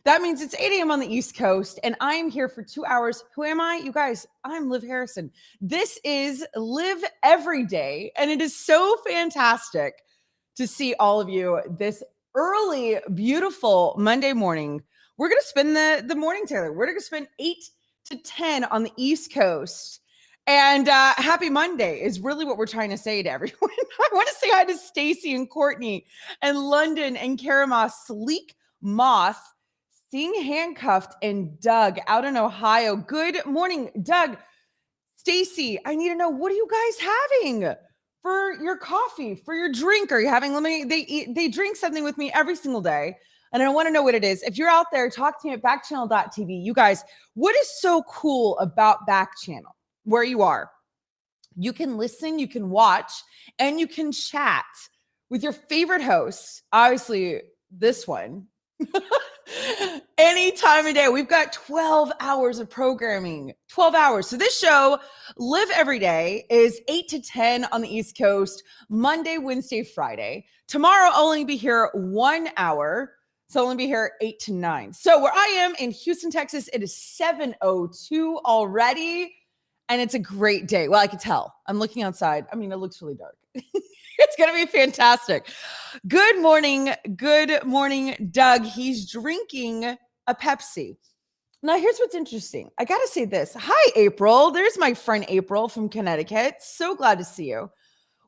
That means it's 8 a.m. on the East Coast, and I'm here for 2 hours. Who am I? You guys, I'm Liv Harrison. This is Liv Every Day, and it is so fantastic to see all of you this early, beautiful Monday morning. We're going to spend the morning together. We're going to spend 8 to 10 on the East Coast. And happy Monday is really what we're trying to say to everyone. I want to say hi to Stacy and Courtney and London and Karama, Sleek Moth, Seeing Handcuffed, and Doug out in Ohio. Good morning, Doug. Stacy, I need to know, what are you guys having for your coffee, for your drink? Are you having lemonade? They drink something with me every single day, and I want to know what it is. If you're out there, talk to me at backchannel.tv. You guys, what is so cool about Backchannel? Where you are, you can listen, you can watch, and you can chat with your favorite hosts. Obviously, this one. Any time of day. We've got 12 hours of programming, 12 hours. So this show, Liv Every Day, is 8 to 10 on the East Coast, Monday, Wednesday, Friday. Tomorrow, I'll only be here 1 hour. So I'll only be here 8 to 9. So where I am in Houston, Texas, it is 7:02 already. And it's a great day. Well, I can tell. I'm looking outside. I mean, it looks really dark. It's going to be fantastic. Good morning. Good morning, Doug. He's drinking a Pepsi. Now, here's what's interesting. I got to say this. Hi, April. There's my friend April from Connecticut. So glad to see you.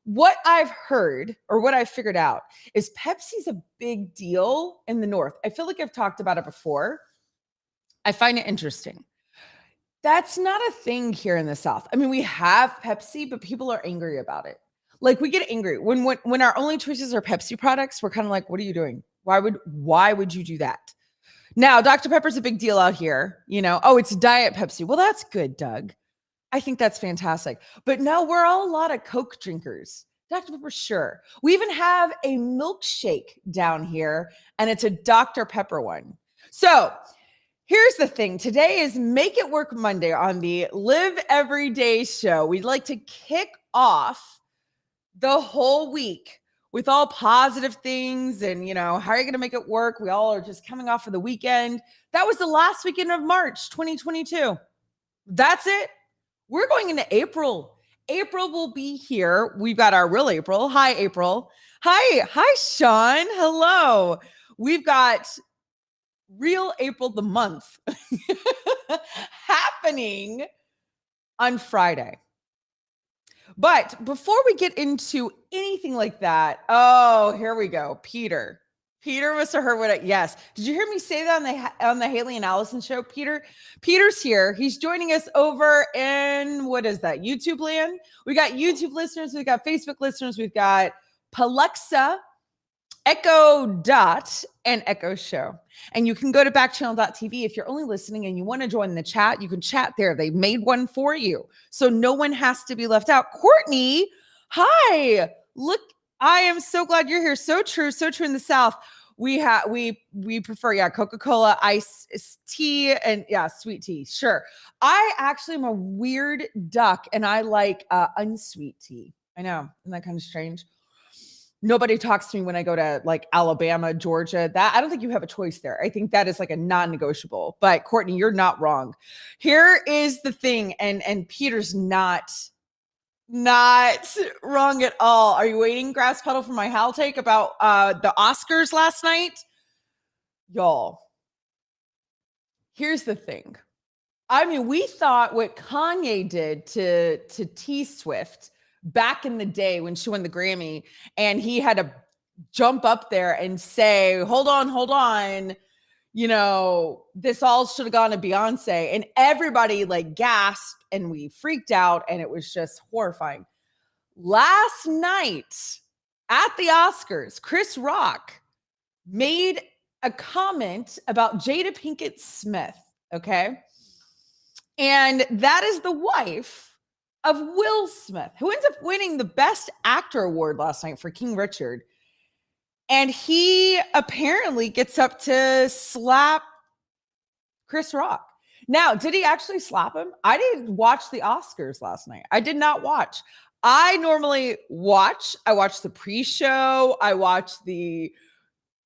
What I've heard, or what I've figured out, is Pepsi's a big deal in the North. I feel like I've talked about it before. I find it interesting. That's not a thing here in the South. I mean, we have Pepsi, but people are angry about it. Like, we get angry when our only choices are Pepsi products. We're kind of like, what are you doing? Why would you do that? Now, Dr. Pepper's a big deal out here. You know, oh, it's Diet Pepsi. Well, that's good, Doug. I think that's fantastic. But no, we're all a lot of Coke drinkers. Dr. Pepper, sure. We even have a milkshake down here, and it's a Dr. Pepper one. So here's the thing. Today is Make It Work Monday on the Liv Every Day show. We'd like to kick off the whole week with all positive things and, you know, how are you going to make it work? We all are just coming off of the weekend. That was the last weekend of March 2022. That's it. We're going into April. April will be here. We've got our real April. Hi, April. Hi, Sean. Hello. We've got real April the month happening on Friday. But before we get into anything like that, oh, here we go. Peter must have heard what yes. Did you hear me say that on the Haley and Allison show? Peter's here. He's joining us over in, what is that, YouTube land? We got YouTube listeners. We've got Facebook listeners. We've got Palexa, Echo Dot, and Echo Show. And you can go to backchannel.tv. If you're only listening and you want to join the chat, you can chat there. They made one for you, so no one has to be left out. Courtney, hi. Look, I am so glad you're here. So true in the South. We prefer, Coca-Cola, iced tea, and sweet tea. Sure. I actually am a weird duck, and I like unsweet tea. I know, isn't that kind of strange? Nobody talks to me when I go to like Alabama, Georgia. That I don't think you have a choice there. I think that is like a non-negotiable. But Courtney, you're not wrong. Here is the thing, and Peter's not wrong at all. Are you waiting, Grass Puddle, for my Hal take about the Oscars last night? Y'all, here's the thing. I mean, we thought what Kanye did to T Swift back in the day when she won the Grammy, and he had to jump up there and say, hold on, you know, this all should have gone to Beyonce. And everybody like gasped and we freaked out, and it was just horrifying. Last night at the Oscars, Chris Rock made a comment about Jada Pinkett Smith, okay? And that is the wife of Will Smith, who ends up winning the Best Actor award last night for King Richard. And he apparently gets up to slap Chris Rock. Now, did he actually slap him? I didn't watch the Oscars last night. I did not watch. I normally watch. I watch the pre-show. I watch the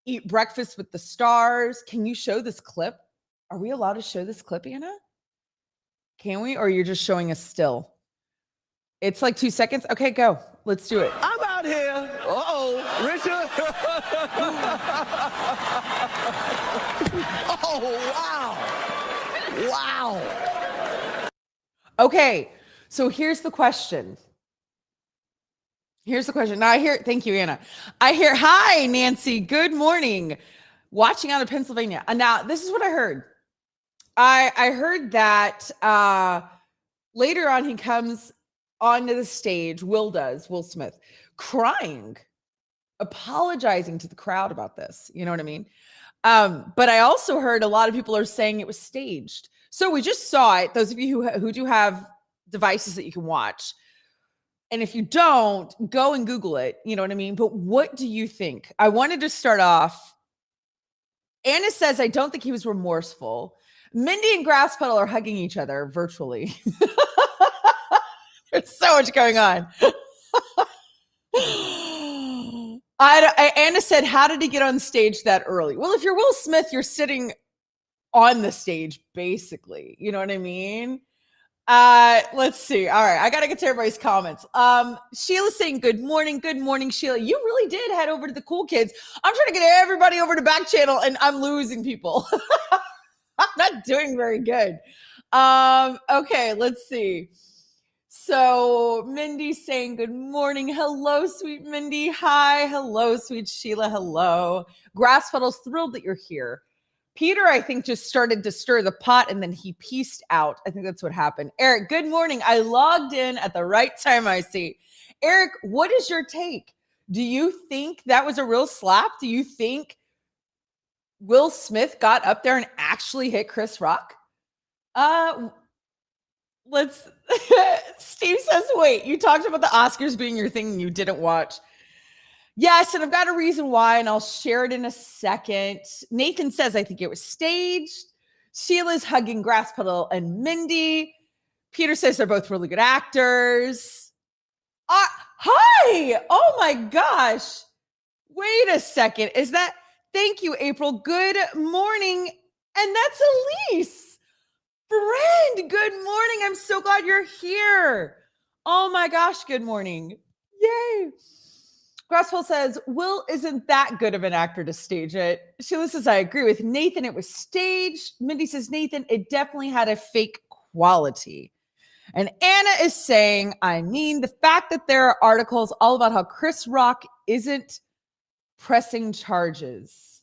eat breakfast with the stars. Can you show this clip? Are we allowed to show this clip, Anna? Can we? Or you're just showing us still? It's like 2 seconds. Okay, go. Let's do it. I'm out here. Richard. Oh, wow. Wow. Okay, so here's the question. Now I hear, thank you, Anna. I hear, hi, Nancy, good morning. Watching out of Pennsylvania. And now this is what I heard. I heard that later on he comes onto the stage, Will Smith, crying, apologizing to the crowd about this. You know what I mean? But I also heard a lot of people are saying it was staged. So we just saw it. Those of you who do have devices that you can watch. And if you don't, go and Google it. You know what I mean? But what do you think? I wanted to start off. Anna says, I don't think he was remorseful. Mindy and Grasspedal are hugging each other virtually. There's so much going on. Anna said, how did he get on stage that early? Well, if you're Will Smith, you're sitting on the stage, basically. You know what I mean? Let's see. All right. I got to get to everybody's comments. Sheila's saying, good morning, Sheila. You really did head over to the cool kids. I'm trying to get everybody over to Backchannel and I'm losing people. I'm not doing very good. Okay, let's see. So Mindy's saying, good morning. Hello, sweet Mindy. Hi. Hello, sweet Sheila. Hello. Grasspedal's thrilled that you're here. Peter, I think, just started to stir the pot and then he pieced out. I think that's what happened. Eric, good morning. I logged in at the right time, I see. Eric, what is your take? Do you think that was a real slap? Do you think Will Smith got up there and actually hit Chris Rock? Steve says, wait, you talked about the Oscars being your thing and you didn't watch. Yes, and I've got a reason why, and I'll share it in a second. Nathan says, I think it was staged. Sheila's hugging Grasspedal and Mindy. Peter says they're both really good actors. Hi! Oh my gosh. Wait a second. Is that... Thank you, April. Good morning. And that's Elise. Friend, good morning. I'm so glad you're here. Oh my gosh, good morning. Yay. Grasspedal says, Will isn't that good of an actor to stage it. Sheila says, I agree with Nathan. It was staged. Mindy says, Nathan, it definitely had a fake quality. And Anna is saying, I mean, the fact that there are articles all about how Chris Rock isn't pressing charges.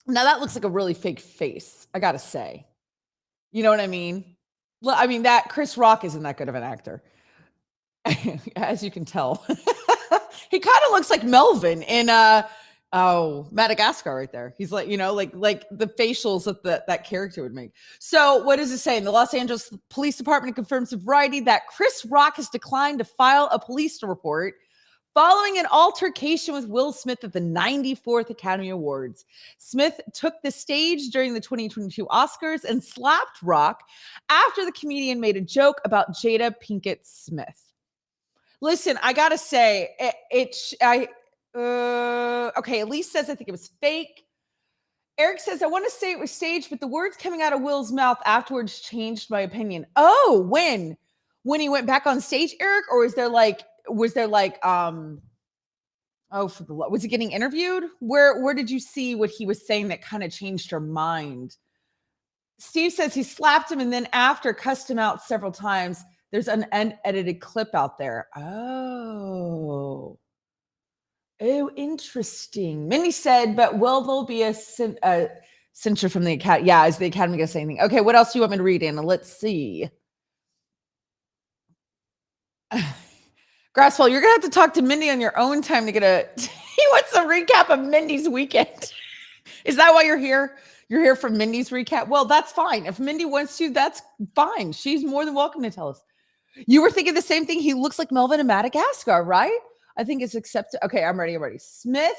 Now that looks like a really fake face, I gotta say. You know what I mean? Well, I mean, that Chris Rock isn't that good of an actor, as you can tell. He kind of looks like Melvin in Madagascar right there. He's like, you know, like the facials that that character would make. So what does it say? The Los Angeles Police Department confirms to Variety that Chris Rock has declined to file a police report following an altercation with Will Smith at the 94th Academy Awards. Smith took the stage during the 2022 Oscars and slapped Rock after the comedian made a joke about Jada Pinkett Smith. Listen, I gotta say, okay, Elise says, I think it was fake. Eric says, I want to say it was staged, but the words coming out of Will's mouth afterwards changed my opinion. Oh, when he went back on stage, Eric? Or was there like, was he getting interviewed? Where did you see what he was saying that kind of changed your mind? Steve says he slapped him and then after cussed him out several times. There's an unedited clip out there. Oh, interesting. Minnie said, but will there be a censure from the Academy? Yeah, is the Academy going to say anything? Okay, what else do you want me to read, Anna? Let's see. Grasspedal, you're going to have to talk to Mindy on your own time to get he wants a recap of Mindy's weekend. Is that why you're here? You're here for Mindy's recap? Well, that's fine. If Mindy wants to, that's fine. She's more than welcome to tell us. You were thinking the same thing. He looks like Melvin in Madagascar, right? I think it's accepted. Okay, I'm ready. Smith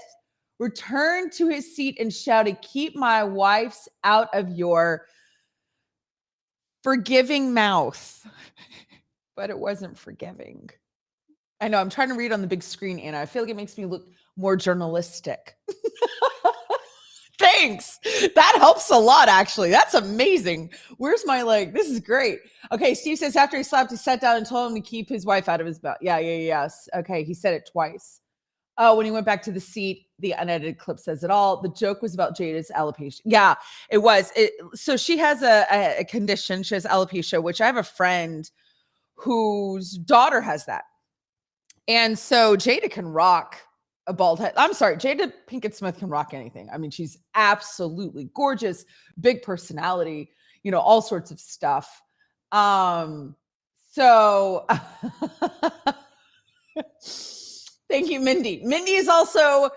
returned to his seat and shouted, keep my wife's out of your forgiving mouth. But it wasn't forgiving. I know. I'm trying to read on the big screen, Anna. I feel like it makes me look more journalistic. Thanks. That helps a lot, actually. That's amazing. Where's my this is great. Okay, Steve says after he slapped, he sat down and told him to keep his wife out of his mouth. Yes. Okay, he said it twice. Oh, when he went back to the seat, the unedited clip says it all. The joke was about Jada's alopecia. Yeah, it was. So she has a condition. She has alopecia, which I have a friend whose daughter has that. And so Jada can rock a bald head. I'm sorry, Jada Pinkett Smith can rock anything. I mean, she's absolutely gorgeous, big personality, all sorts of stuff. So thank you, Mindy. Mindy is also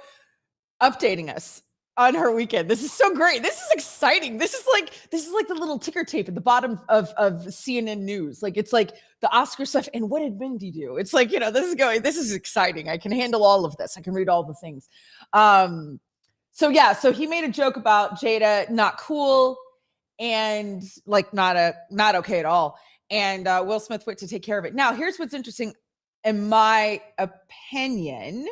updating us on her weekend. This is so great. This is exciting. This is like the little ticker tape at the bottom of CNN News. It's like the Oscar stuff. And what did Mindy do? It's like, this is exciting. I can handle all of this. I can read all the things. So he made a joke about Jada, not cool and not okay at all. And Will Smith went to take care of it. Now, here's what's interesting, in my opinion,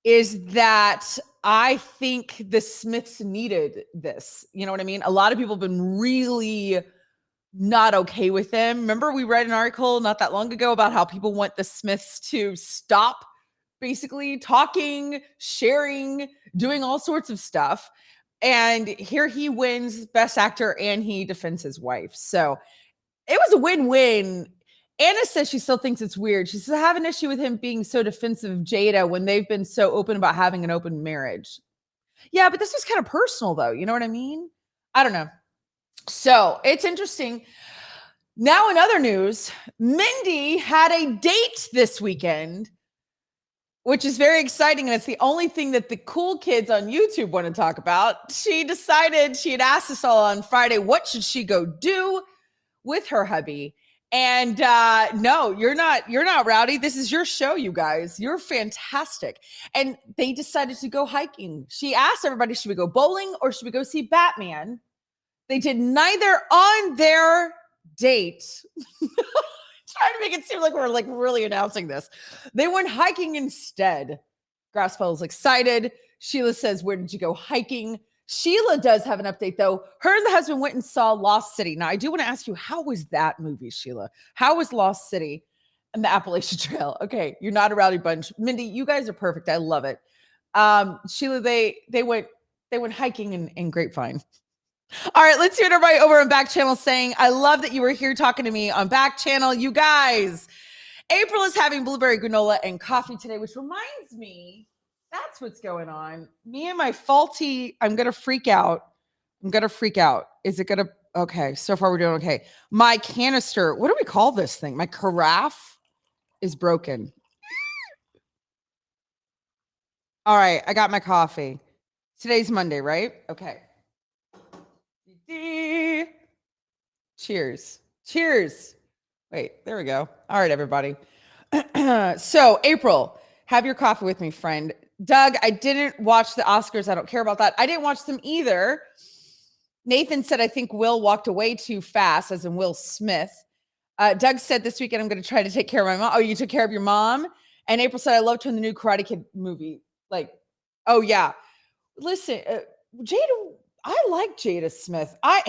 is that I think the Smiths needed this. You know what I mean? A lot of people have been really not okay with them. Remember, we read an article not that long ago about how people want the Smiths to stop basically talking, sharing, doing all sorts of stuff. And here he wins Best Actor and he defends his wife. So it was a win-win. Anna says she still thinks it's weird. She says, I have an issue with him being so defensive of Jada when they've been so open about having an open marriage. Yeah, but this was kind of personal, though. You know what I mean? I don't know. So it's interesting. Now, in other news, Mindy had a date this weekend, which is very exciting. And it's the only thing that the cool kids on YouTube want to talk about. She decided, she had asked us all on Friday, what should she go do with her hubby? And no, you're not rowdy. This is your show, you guys. You're fantastic. And they decided to go hiking. She asked everybody, should we go bowling or should we go see Batman? They did neither on their date. Trying to make it seem like we're really announcing this. They went hiking instead. Grasspell's excited. Sheila says, where did you go hiking? Sheila does have an update, though. Her and the husband went and saw Lost City. Now, I do want to ask you, how was that movie, Sheila? How was Lost City and the Appalachian Trail? Okay, you're not a rowdy bunch. Mindy, you guys are perfect. I love it. Sheila, they went hiking in Grapevine. All right, let's hear everybody over on Backchannel saying, I love that you were here talking to me on Backchannel. You guys, April is having blueberry granola and coffee today, which reminds me, that's what's going on. Me and my faulty, I'm going to freak out. Is it going to, okay, so far we're doing okay. My canister, what do we call this thing? My carafe is broken. All right, I got my coffee. Today's Monday, right? Okay. Cheers. Wait, there we go. All right, everybody. So, April, have your coffee with me, friend. Doug, I didn't watch the Oscars. I don't care about that. I didn't watch them either. Nathan said, I think Will walked away too fast, as in Will Smith. Doug said this weekend, I'm going to try to take care of my mom. Oh, you took care of your mom? And April said, I loved her in the new Karate Kid movie. Oh, yeah. Listen, Jada, I like Jada Smith. I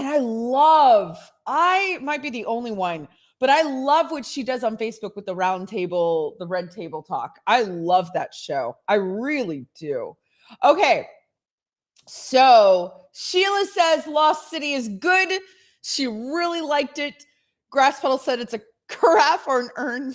might be the only one, but I love what she does on Facebook with the round table, the red table talk. I love that show. I really do. Okay. So Sheila says Lost City is good. She really liked it. Grasspedal said it's a carafe or an urn.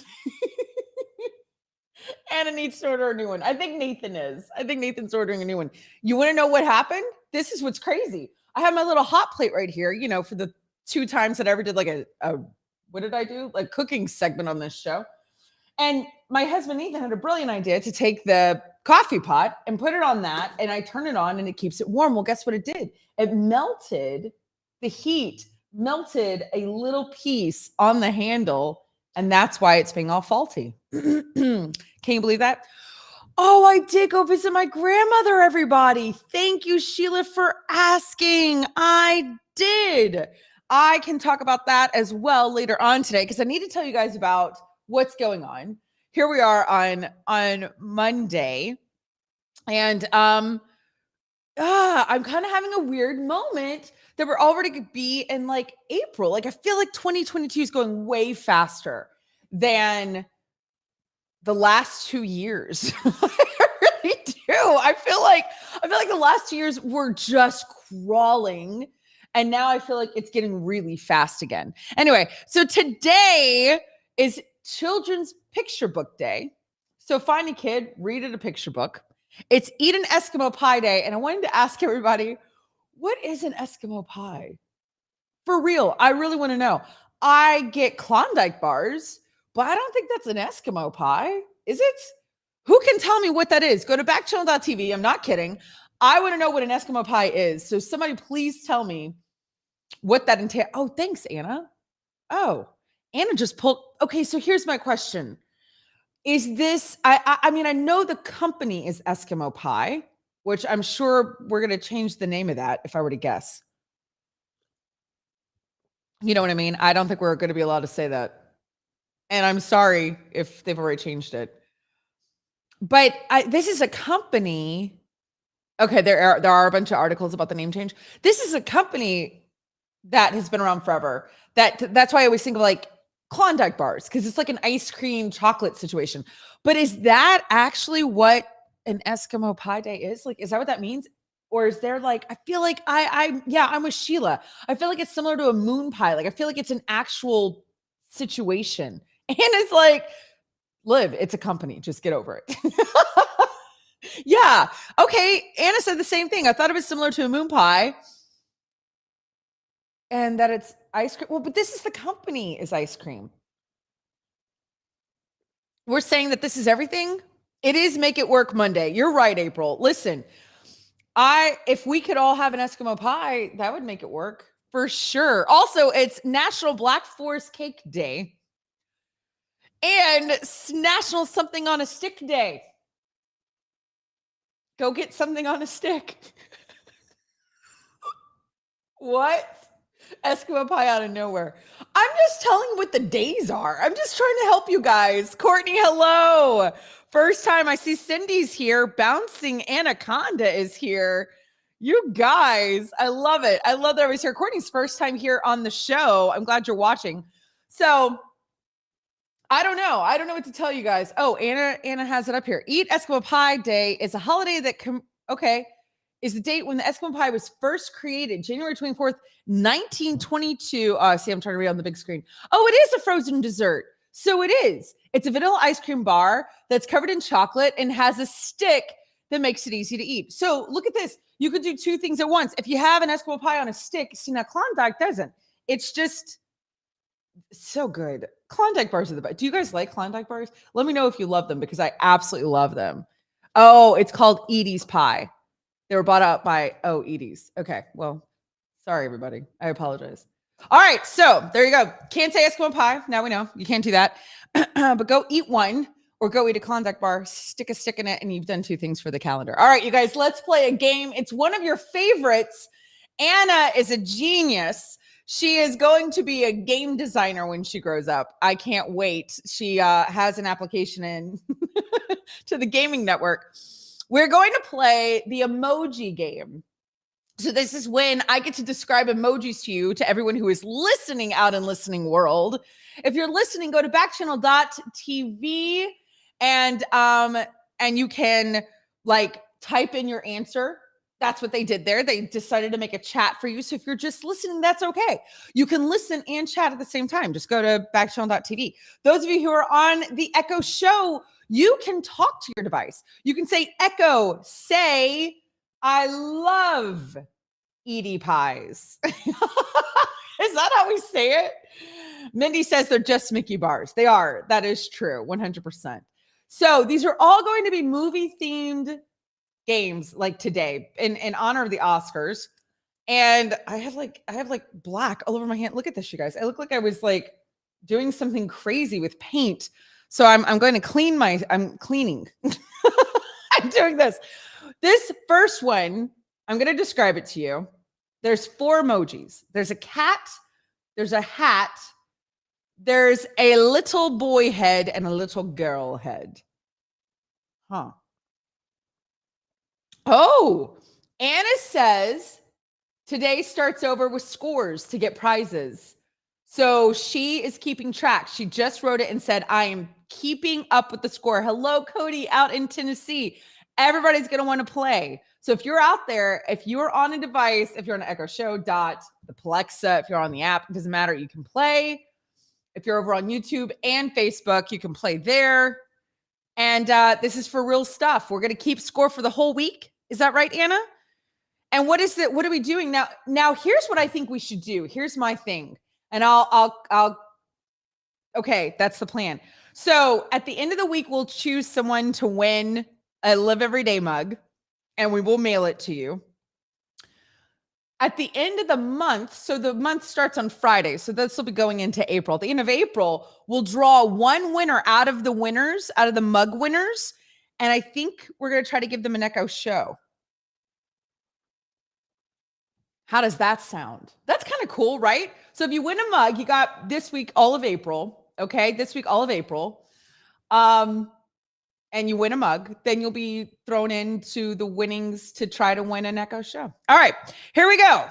Anna needs to order a new one. I think Nathan's ordering a new one. You want to know what happened? This is what's crazy. I have my little hot plate right here, for the 2 times that I ever did what did I do? Cooking segment on this show. And my husband, Nathan, had a brilliant idea to take the coffee pot and put it on that. And I turn it on and it keeps it warm. Well, guess what it did? It melted, the heat melted a little piece on the handle. And that's why it's being all faulty. Can you believe that? Oh, I did go visit my grandmother, everybody. Thank you, Sheila, for asking. I did. I can talk about that as well later on today because I need to tell you guys about what's going on. Here we are on Monday. And I'm kind of having a weird moment that we're already going to be in like April. Like I feel like 2022 is going way faster than the last 2 years. I really do. I feel like the last 2 years were just crawling. And now I feel like it's getting really fast again. Anyway, so today is Children's Picture Book Day. So find a kid, read it a picture book. It's Eat an Eskimo Pie Day. And I wanted to ask everybody, what is an Eskimo pie? For real, I really want to know. I get Klondike bars, but I don't think that's an Eskimo pie. Is it? Who can tell me what that is? Go to backchannel.tv. I'm not kidding. I want to know what an Eskimo pie is. So somebody please tell me what that entails. Oh, thanks, Anna. Oh, Anna just pulled. Okay, so here's my question. Is this, I mean, I know the company is Eskimo Pie, which I'm sure we're going to change the name of that if I were to guess. You know what I mean? I don't think we're going to be allowed to say that. And I'm sorry if they've already changed it. But this is a company. Okay, there are a bunch of articles about the name change. This is a company that has been around forever. That's why I always think of like Klondike bars, because it's like an ice cream chocolate situation. But is that actually what an Eskimo Pie Day is? Like, is that what that means? Or is there like, I feel like I'm with Sheila. I feel like it's similar to a moon pie. Like, I feel like it's an actual situation. And it's like, Liv, it's a company. Just get over it. Yeah. Okay. Anna said the same thing. I thought it was similar to a moon pie. And that it's ice cream. Well, but this is the company is ice cream. We're saying that this is everything. It is Make It Work Monday. You're right, April. Listen, if we could all have an Eskimo pie, that would make it work for sure. Also, it's National Black Forest Cake Day and National Something on a Stick Day. Go get something on a stick. What? Eskimo pie out of nowhere. I'm just telling you what the days are. I'm just trying to help you guys. Courtney, hello. First time I see Cindy's here. Bouncing Anaconda is here. You guys, I love it. I love that everybody's here. Courtney's first time here on the show. I'm glad you're watching. So I don't know. I don't know what to tell you guys. Oh, Anna has it up here. Eat Eskimo Pie Day is a holiday that is the date when the Eskimo pie was first created, January 24th, 1922. See, I'm trying to read on the big screen. Oh, it is a frozen dessert. So it is. It's a vanilla ice cream bar that's covered in chocolate and has a stick that makes it easy to eat. So look at this. You could do two things at once. If you have an Eskimo pie on a stick, see, now Klondike doesn't. It's just so good. Klondike bars are the best. Do you guys like Klondike bars? Let me know if you love them because I absolutely love them. Oh, it's called Edie's Pie. They were bought out by Edie's. Okay, well, sorry, everybody. I apologize. All right, so there you go. Can't say Eskimo pie. Now we know. You can't do that. But go eat one or go eat a Klondike bar, stick a stick in it, and you've done two things for the calendar. All right, you guys, let's play a game. It's one of your favorites. Anna is a genius. She is going to be a game designer when she grows up. I can't wait. She has an application in to the gaming network. We're going to play the Emoji Game. So this is when I get to describe emojis to you, to everyone who is listening out in listening world. If you're listening, go to backchannel.tv and you can like type in your answer. That's what they did there. They decided to make a chat for you. So if you're just listening, that's okay. You can listen and chat at the same time. Just go to backchannel.tv. Those of you who are on the Echo Show, you can talk to your device. You can say, Echo, say, I love Edie pies. Is that how we say it? Mindy says they're just Mickey bars. They are. That is true. 100%. So these are all going to be movie themed games like today in honor of the Oscars. And I have like black all over my hand. Look at this, you guys. I look like I was like doing something crazy with paint. So I'm going to I'm cleaning. I'm doing this. This first one, I'm going to describe it to you. There's 4 emojis. There's a cat, there's a hat, there's a little boy head, and a little girl head. Huh. Oh, Anna says today starts over with scores to get prizes. So she is keeping track. She just wrote it and said, I am keeping up with the score. Hello, Cody, out in Tennessee. Everybody's going to want to play. So if you're out there, if you're on a device, if you're on Echo Show, the Plexa, if you're on the app, it doesn't matter. You can play. If you're over on YouTube and Facebook, you can play there. And this is for real stuff. We're going to keep score for the whole week. Is that right, Anna? And what is it? What are we doing now? Now, here's what I think we should do. Here's my thing. And okay, that's the plan. So at the end of the week, we'll choose someone to win a Liv Every Day mug, and we will mail it to you. At the end of the month, so the month starts on Friday, so this will be going into April. At the end of April, we'll draw one winner out of the mug winners, and I think we're going to try to give them an Echo show. How does that sound? That's kind of cool, right? So if you win a mug, you got this week, all of April. Okay. This week, all of April. And you win a mug, then you'll be thrown into the winnings to try to win an Echo show. All right, here we go.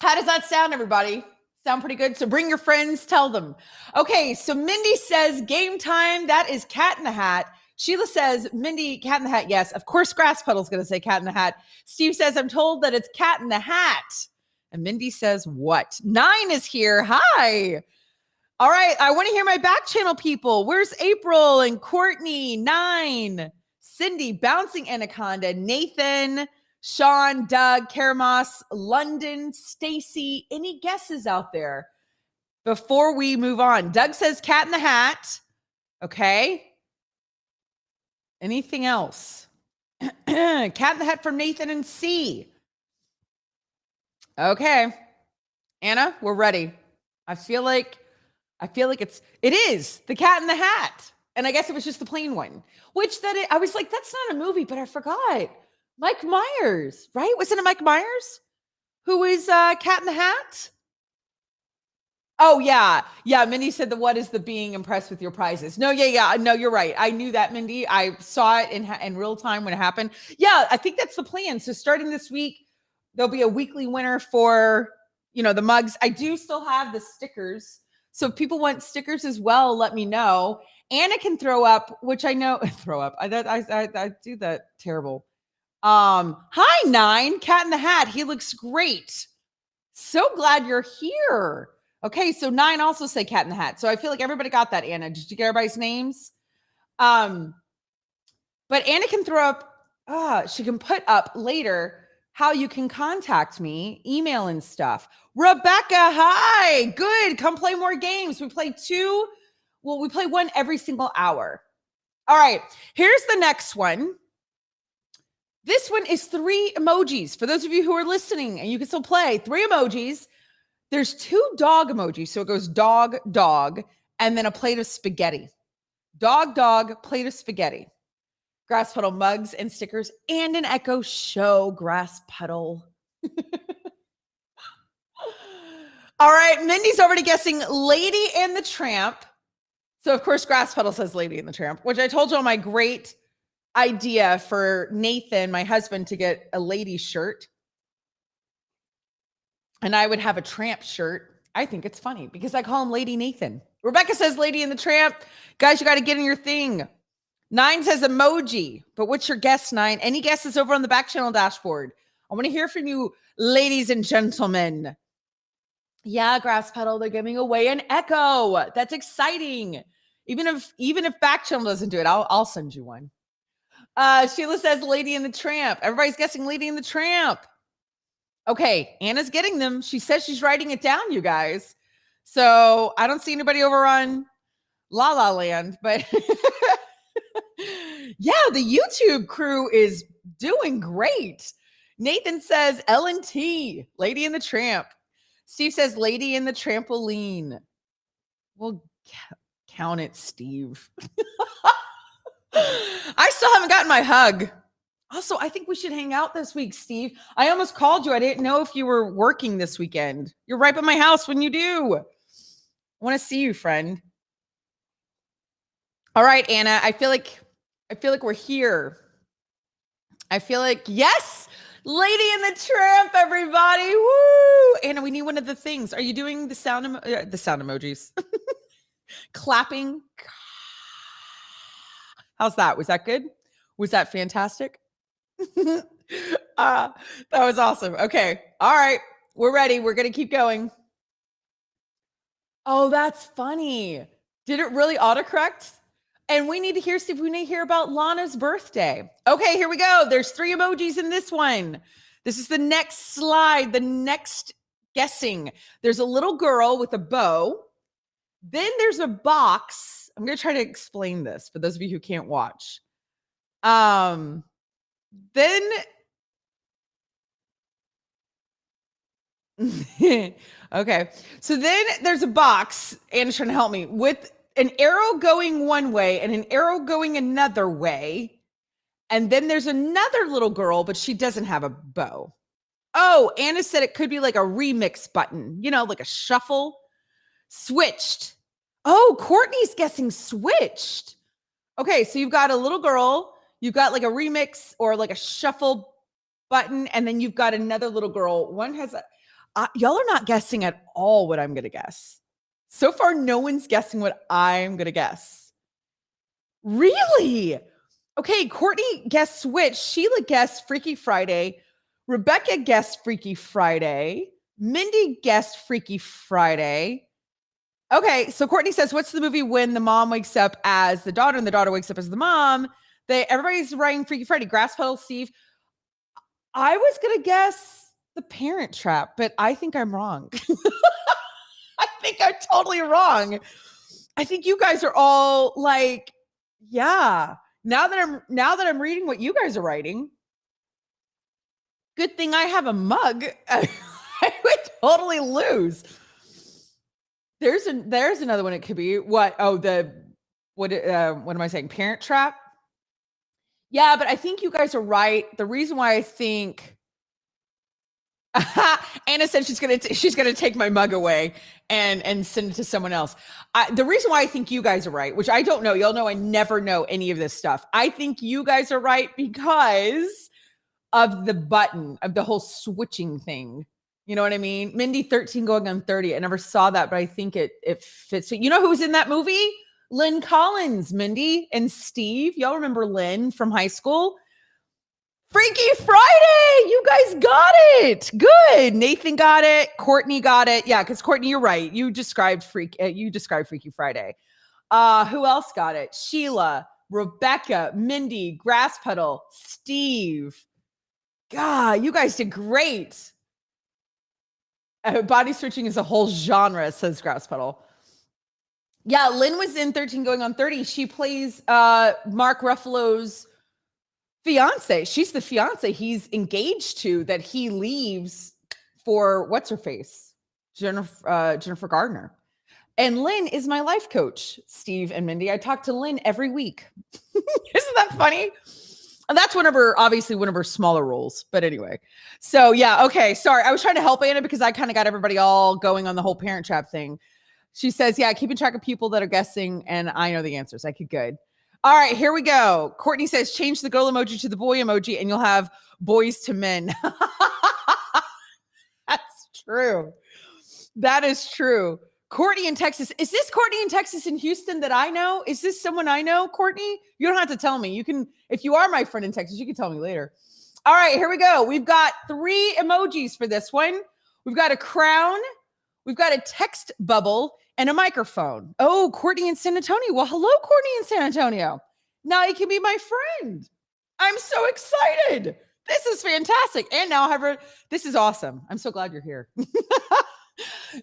How does that sound, everybody? Sound pretty good? So bring your friends, tell them. Okay. So Mindy says game time. That is Cat in the Hat. Sheila says, Mindy, Cat in the Hat. Yes, of course, Grass Puddle's going to say Cat in the Hat. Steve says, I'm told that it's Cat in the Hat. And Mindy says, what? 9 is here. Hi. All right. I want to hear my back channel people. Where's April and Courtney? 9. Cindy, Bouncing Anaconda, Nathan, Sean, Doug, Karamos, London, Stacy. Any guesses out there before we move on? Doug says Cat in the Hat. Okay. Anything else? Cat in the Hat from Nathan and C. Okay. Anna, we're ready. I feel like it is the Cat in the Hat. And I guess it was just the plain one, I was like, that's not a movie, but I forgot. Mike Myers, right? Wasn't it Mike Myers who is Cat in the Hat? Oh, yeah. Yeah, Mindy said what is the being impressed with your prizes? No, yeah. No, you're right. I knew that, Mindy. I saw it in real time when it happened. Yeah, I think that's the plan. So starting this week, there'll be a weekly winner for, the mugs. I do still have the stickers. So if people want stickers as well, let me know. Anna can throw up, which I know, throw up. I do that terrible. Hi, 9, Cat in the Hat. He looks great. So glad you're here. Okay, so 9 also say Cat in the Hat. So I feel like everybody got that, Anna. Did you get everybody's names? But Anna can throw up, she can put up later how you can contact me, email and stuff. Rebecca, hi. Good. Come play more games. We play we play one every single hour. All right, here's the next one. This one is 3 emojis. For those of you who are listening and you can still play, 3 emojis. There's 2 dog emojis. So it goes dog, dog, and then a plate of spaghetti. Dog, dog, plate of spaghetti. Grass Puddle mugs and stickers and an Echo show, Grass Puddle. All right, Mindy's already guessing Lady and the Tramp. So, of course, Grass Puddle says Lady and the Tramp, which I told you on my great idea for Nathan, my husband, to get a lady shirt. And I would have a tramp shirt. I think it's funny because I call him Lady Nathan. Rebecca says Lady and the Tramp. Guys, you got to get in your thing. 9 says emoji. But what's your guess, 9? Any guesses over on the back channel dashboard? I want to hear from you, ladies and gentlemen. Yeah, Grass Puddle, they're giving away an Echo. That's exciting. Even if back channel doesn't do it, I'll send you one. Sheila says Lady and the Tramp. Everybody's guessing Lady and the Tramp. Okay, Anna's getting them. She says she's writing it down, you guys. So I don't see anybody over on La La Land, but yeah, the YouTube crew is doing great. Nathan says L&T, Lady and the Tramp. Steve says Lady and the Trampoline. Well, count it, Steve. I still haven't gotten my hug. Also, I think we should hang out this week, Steve. I almost called you. I didn't know if you were working this weekend. You're right by my house when you do. I want to see you, friend. All right, Anna. I feel like we're here. I feel like, yes, Lady and the Tramp, everybody. Woo! Anna, we need one of the things. Are you doing the sound emojis? Clapping. How's that? Was that good? Was that fantastic? That was awesome. Okay. All right. We're ready. We're going to keep going. Oh, that's funny. Did it really autocorrect? And we need to hear, Steve, we need to hear about Lana's birthday. Okay, here we go. There's 3 emojis in this one. This is the next slide, the next guessing. There's a little girl with a bow. Then there's a box. I'm going to try to explain this for those of you who can't watch. Then okay. So then there's a box, Anna's trying to help me, with an arrow going one way and an arrow going another way. And then there's another little girl, but she doesn't have a bow. Oh, Anna said it could be like a remix button, like a shuffle. Switched. Oh, Courtney's guessing switched. Okay, so you've got a little girl, you've got like a remix or like a shuffle button, and then you've got another little girl. One has a y'all are not guessing at all what I'm going to guess. So far, no one's guessing what I'm going to guess. Really? Okay, Courtney guessed Switch. Sheila guessed Freaky Friday. Rebecca guessed Freaky Friday. Mindy guessed Freaky Friday. Okay, so Courtney says, what's the movie when the mom wakes up as the daughter and the daughter wakes up as the mom? Everybody's writing Freaky Friday. Grass Pedal, Steve. I was going to guess The Parent Trap, but I think I'm wrong. I think I'm totally wrong. I think you guys are all like, yeah. Now that I'm reading what you guys are writing, good thing I have a mug. I would totally lose. There's another one. It could be what? Oh, what am I saying? Parent Trap. Yeah, but I think you guys are right. The reason why I think Anna said she's gonna take my mug away and send it to someone else. The reason why I think you guys are right, which I don't know, y'all know I never know any of this stuff. I think you guys are right because of the button, of the whole switching thing. You know what I mean? Mindy 13 going on 30. I never saw that, but I think it fits. You know who's in that movie? Lynn Collins, Mindy, and Steve. Y'all remember Lynn from high school? Freaky Friday! You guys got it. Good. Nathan got it. Courtney got it. Yeah, because Courtney, you're right. You described Freaky Friday. Who else got it? Sheila, Rebecca, Mindy, Grass Puddle, Steve. God, you guys did great. Body switching is a whole genre, says Grass Puddle. Yeah, Lynn was in 13 going on 30. She plays Mark Ruffalo's fiance. She's the fiance he's engaged to that he leaves for what's her face? Jennifer Gardner. And Lynn is my life coach, Steve and Mindy. I talk to Lynn every week. Isn't that funny? And that's obviously one of her smaller roles. But anyway. So yeah, okay. Sorry. I was trying to help Anna because I kind of got everybody all going on the whole Parent Trap thing. She says, yeah, keeping track of people that are guessing, and I know the answers. Good. All right, here we go. Courtney says, change the girl emoji to the boy emoji, and you'll have boys to men. That's true. That is true. Courtney in Texas. Is this Courtney in Texas in Houston that I know? Is this someone I know, Courtney? You don't have to tell me. You can, if you are my friend in Texas, you can tell me later. All right, here we go. We've got 3 emojis for this one. We've got a crown. We've got a text bubble and a microphone. Oh, Courtney in San Antonio. Well, hello, Courtney in San Antonio. Now you can be my friend. I'm so excited. This is fantastic. And now I have this is awesome. I'm so glad you're here.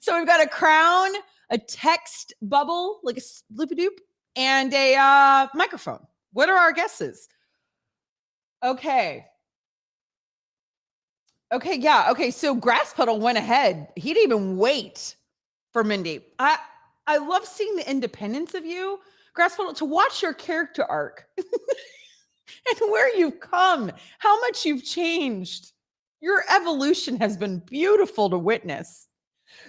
So we've got a crown, a text bubble, like a loop-a-doop, and a microphone. What are our guesses? Okay. Okay, yeah. Okay, so Grass Puddle went ahead. He didn't even wait for Mindy. I love seeing the independence of you, Grass Puddle, to watch your character arc and where you've come, how much you've changed. Your evolution has been beautiful to witness.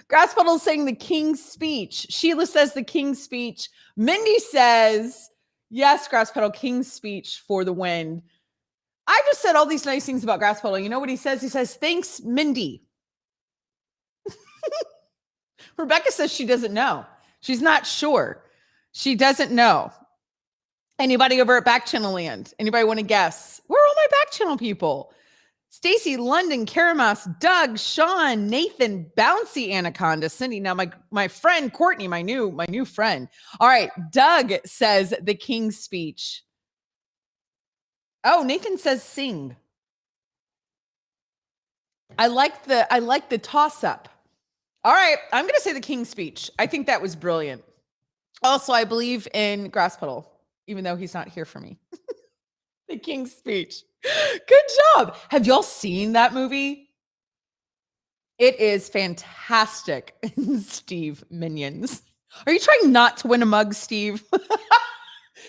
Grass Puddle saying the King's Speech. Sheila says the King's Speech. Mindy says, yes, Grass Puddle, King's Speech for the win. I just said all these nice things about Grass Puddle. You know what he says? He says, thanks, Mindy. Rebecca says she doesn't know. She's not sure. She doesn't know. Anybody over at Backchannel land? Anybody want to guess? Where are all my Backchannel people? Stacy, London, Karamas, Doug, Sean, Nathan, Bouncy Anaconda, Cindy. Now my friend Courtney, my new friend. All right, Doug says the King's Speech. Oh, Nathan says sing. I like the toss up. All right, I'm going to say the King's Speech. I think that was brilliant. Also, I believe in Grass Puddle, even though he's not here for me. The King's Speech. Good job. Have y'all seen that movie? It is fantastic. Steve, Minions. Are you trying not to win a mug, Steve?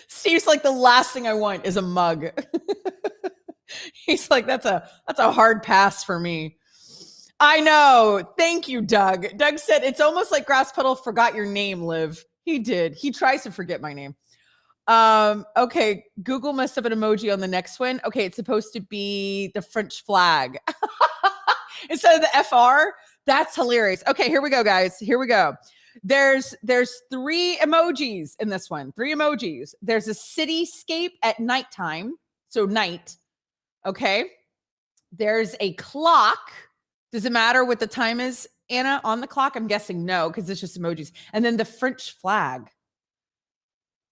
Steve's like, the last thing I want is a mug. He's like, that's a hard pass for me. I know. Thank you, Doug. Doug said, it's almost like Grass Puddle forgot your name, Liv. He did. He tries to forget my name. Okay. Google messed up an emoji on the next one. Okay. It's supposed to be the French flag instead of the FR. That's hilarious. Okay. Here we go, guys. Here we go. There's 3 emojis in this one. 3 emojis. There's a cityscape at nighttime. So night. Okay. There's a clock. Does it matter what the time is, Anna, on the clock? I'm guessing no, because it's just emojis. And then the French flag.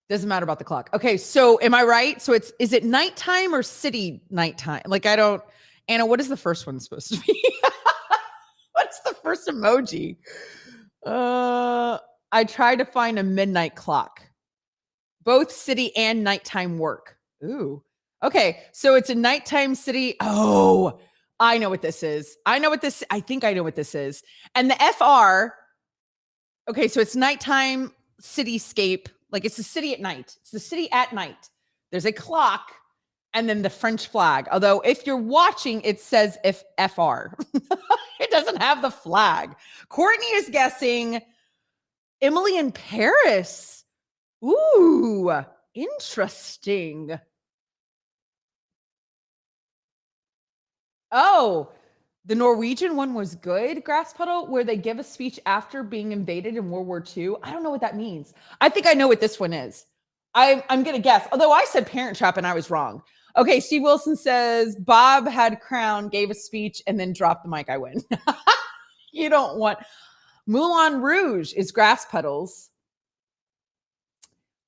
Doesn't matter about the clock. Okay, so am I right? So is it nighttime or city nighttime? Like, I don't, Anna, what is the first one supposed to be? What's the first emoji? I tried to find a midnight clock. Both city and nighttime work. Ooh. Okay, so it's a nighttime city. Oh, I know what this is. I think I know what this is. And the FR, okay, so it's nighttime cityscape. Like, it's the city at night. It's the city at night. There's a clock and then the French flag. Although if you're watching, it says FR. It doesn't have the flag. Courtney is guessing Emily in Paris. Ooh, interesting. Oh, the Norwegian one was good, Grass Puddle, where they give a speech after being invaded in World War II. I don't know what that means. I think I know what this one is. I'm going to guess, although I said Parent Trap and I was wrong. Okay, Steve Wilson says, Bob had crown, gave a speech, and then dropped the mic. I win. You don't want... Moulin Rouge is Grass Puddles.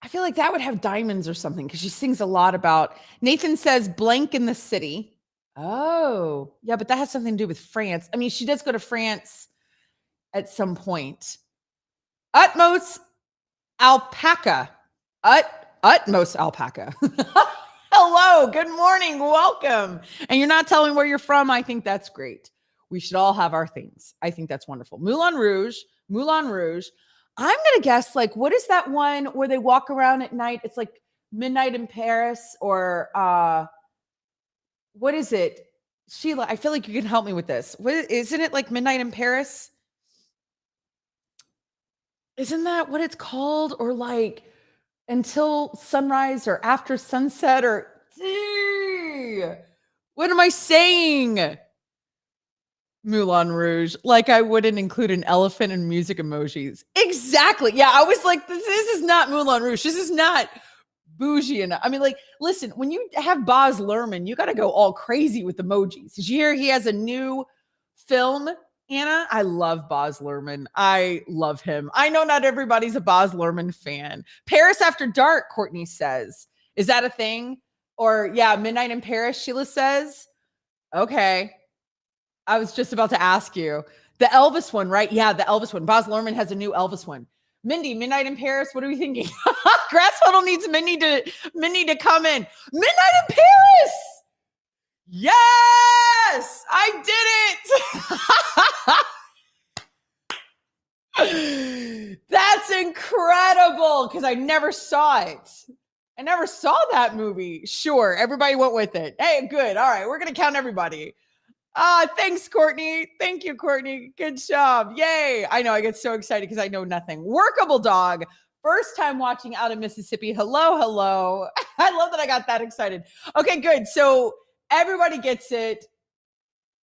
I feel like that would have diamonds or something because she sings a lot about... Nathan says, blank in the city. Oh, yeah, but that has something to do with France. I mean, she does go to France at some point. Utmost alpaca. Utmost alpaca. Hello, good morning, welcome. And you're not telling where you're from. I think that's great. We should all have our things. I think that's wonderful. Moulin Rouge. I'm going to guess, like, what is that one where they walk around at night? It's like Midnight in Paris or... what is it? Sheila, I feel like you can help me with this. Isn't it like Midnight in Paris? Isn't that what it's called? Or like Until Sunrise or After Sunset or... What am I saying? Moulin Rouge. Like I wouldn't include an elephant in music emojis. Exactly. Yeah, I was like, this is not Moulin Rouge. This is not... bougie enough. I mean, like, listen, when you have Baz Luhrmann, you got to go all crazy with emojis. Did you hear he has a new film, Anna? I love Baz Luhrmann. I love him. I know not everybody's a Baz Luhrmann fan. Paris After Dark, Courtney says. Is that a thing? Or, yeah, Midnight in Paris, Sheila says. Okay. I was just about to ask you. The Elvis one, right? Yeah, the Elvis one. Baz Luhrmann has a new Elvis one. Mindy, Midnight in Paris. What are we thinking? Grass Puddle needs Mindy to come in. Midnight in Paris. Yes, I did it. That's incredible because I never saw it. I never saw that movie. Sure, everybody went with it. Hey, good. All right, we're going to count everybody. Thanks, Courtney. Thank you, Courtney. Good job. Yay. I know I get so excited because I know nothing. Workable Dog. First time watching out of Mississippi. Hello. I love that I got that excited. Okay, good. So Everybody gets it.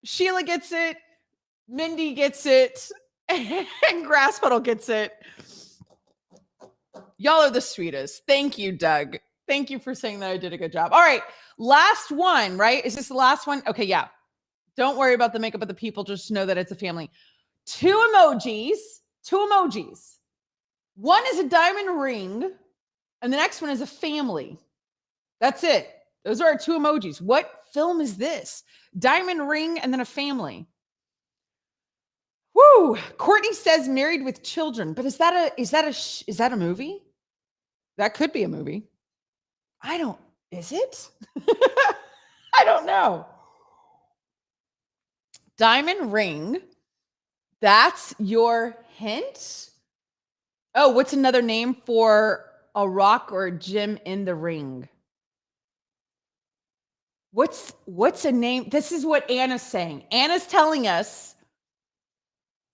Sheila gets it. Mindy gets it. And Grass Puddle gets it. Y'all are the sweetest. Thank you, Doug. Thank you for saying that I did a good job. All right. Last one, right? Is this the last one? Okay, yeah. Don't worry about the makeup of the people. Just know that it's a family. Two emojis. One is a diamond ring, and the next one is a family. That's it. Those are our two emojis. What film is this? Diamond ring and then a family. Woo! Courtney says married with children, but is that a movie? That could be a movie. Is it? I don't know. Diamond ring. That's your hint? Oh, what's another name for a rock or a gem in the ring? What's a name? This is what Anna's saying. Anna's telling us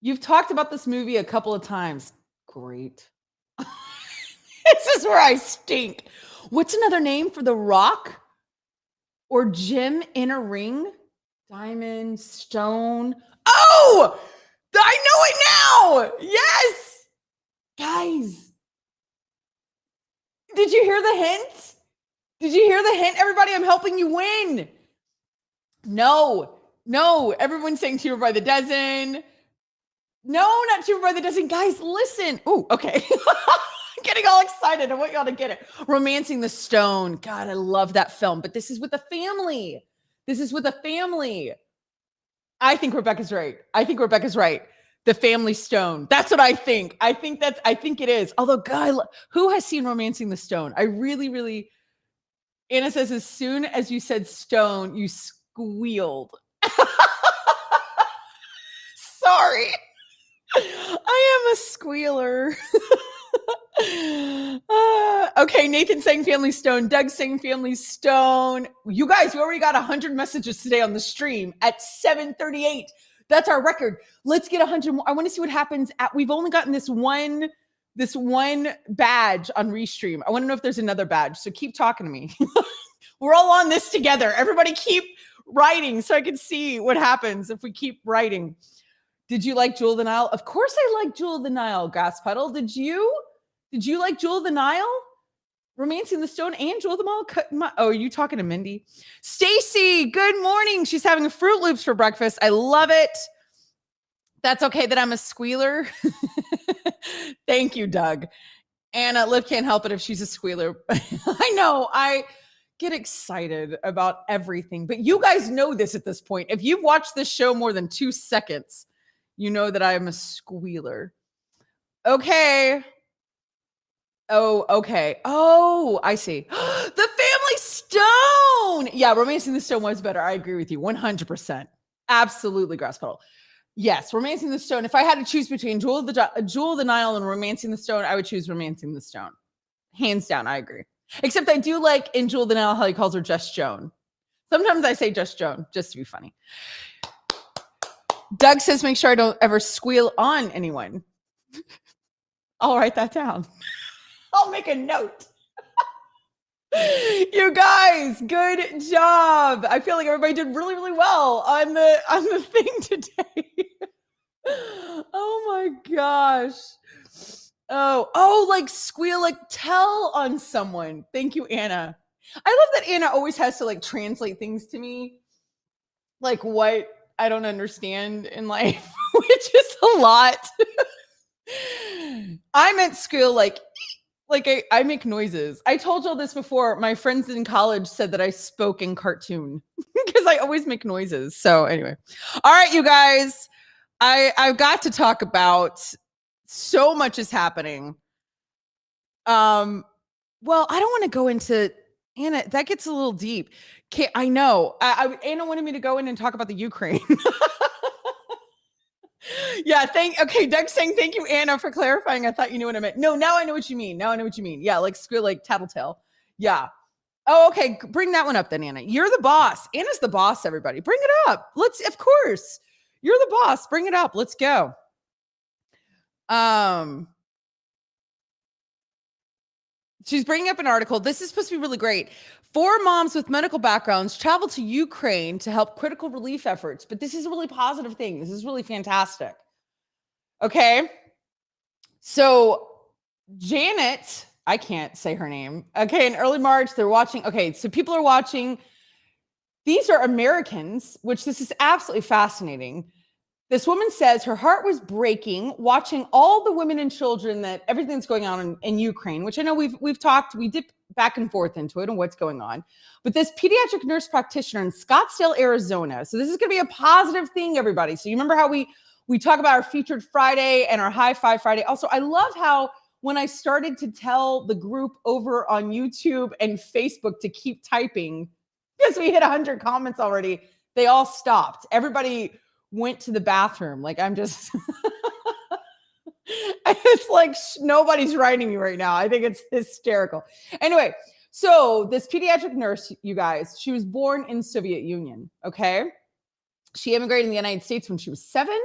you've talked about this movie a couple of times. Great. This is where I stink. What's another name for the rock or gem in a ring? Diamond, stone. Oh, I know it now. Yes. Guys, did you hear the hint? Did you hear the hint? Everybody, I'm helping you win. No. Everyone's saying Cheaper by the Dozen. No, not Cheaper by the Dozen. Guys, listen. Oh, okay. I'm getting all excited. I want y'all to get it. Romancing the Stone. God, I love that film. But this is with a family. I think Rebecca's right. The Family Stone. That's what I think. I think it is. Although, God, who has seen Romancing the Stone? I really. Anna says, as soon as you said stone, you squealed. Sorry. I am a squealer. Okay, Nathan saying Family Stone. Doug saying Family Stone. You guys, we already got 100 messages today on the stream at 7:38. That's our record. Let's get 100 more. I want to see what happens. We've only gotten this one badge on Restream. I want to know if there's another badge. So keep talking to me. We're all on this together. Everybody keep writing so I can see what happens if we keep writing. Did you like Jewel of the Nile? Of course I like Jewel of the Nile, Gas Puddle. Did you like Jewel of the Nile? Romancing the Stone and Jewel of the Nile? Oh, are you talking to Mindy? Stacy, good morning. She's having Fruit Loops for breakfast. I love it. That's okay that I'm a squealer. Thank you, Doug. Anna, Liv can't help it if she's a squealer. I know. I get excited about everything. But you guys know this at this point. If you've watched this show more than 2 seconds, you know that I am a squealer. Okay. Oh, okay. Oh, I see. The Family Stone. Yeah, Romancing the Stone was better. I agree with you 100%. Absolutely, Grass Puddle. Yes, Romancing the Stone. If I had to choose between Jewel of the Nile and Romancing the Stone, I would choose Romancing the Stone. Hands down, I agree. Except I do like in Jewel of the Nile how he calls her Just Joan. Sometimes I say Just Joan, just to be funny. Doug says, make sure I don't ever squeal on anyone. I'll write that down. I'll make a note. You guys, good job. I feel like everybody did really, really well on the thing today. Oh my gosh. Oh, like squeal, like tell on someone. Thank you, Anna. I love that Anna always has to like translate things to me. Like what I don't understand in life, which is a lot. I meant squeal like I make noises. I told y'all this before. My friends in college said that I spoke in cartoon because I always make noises. So anyway. All right, you guys. I've got to talk about so much is happening. Well, I don't want to go into Anna. That gets a little deep. Okay, I know. Anna wanted me to go in and talk about the Ukraine. Yeah, okay, Doug's saying thank you, Anna, for clarifying. I thought you knew what I meant. No, now I know what you mean. Yeah, like squeal, like tattletale. Yeah. Oh, okay. Bring that one up then, Anna. You're the boss. Anna's the boss, everybody. Bring it up. Of course. You're the boss. Bring it up. Let's go. she's bringing up an article. This is supposed to be really great. 4 moms with medical backgrounds travel to Ukraine to help critical relief efforts. But this is a really positive thing. This is really fantastic. Okay. So Janet, I can't say her name. Okay. In early March, they're watching. Okay. So people are watching. These are Americans, which this is absolutely fascinating. This woman says her heart was breaking watching all the women and children that everything's going on in Ukraine, which I know we've talked, we dip back and forth into it and what's going on. But this pediatric nurse practitioner in Scottsdale, Arizona. So this is going to be a positive thing, everybody. So you remember how we talk about our featured Friday and our high five Friday. Also, I love how when I started to tell the group over on YouTube and Facebook to keep typing, because we hit 100 comments already, they all stopped. Everybody went to the bathroom. Like I'm just, it's like nobody's writing me right now. I think it's hysterical. Anyway, so this pediatric nurse, you guys, she was born in Soviet Union. Okay. She immigrated in the United States when she was 7.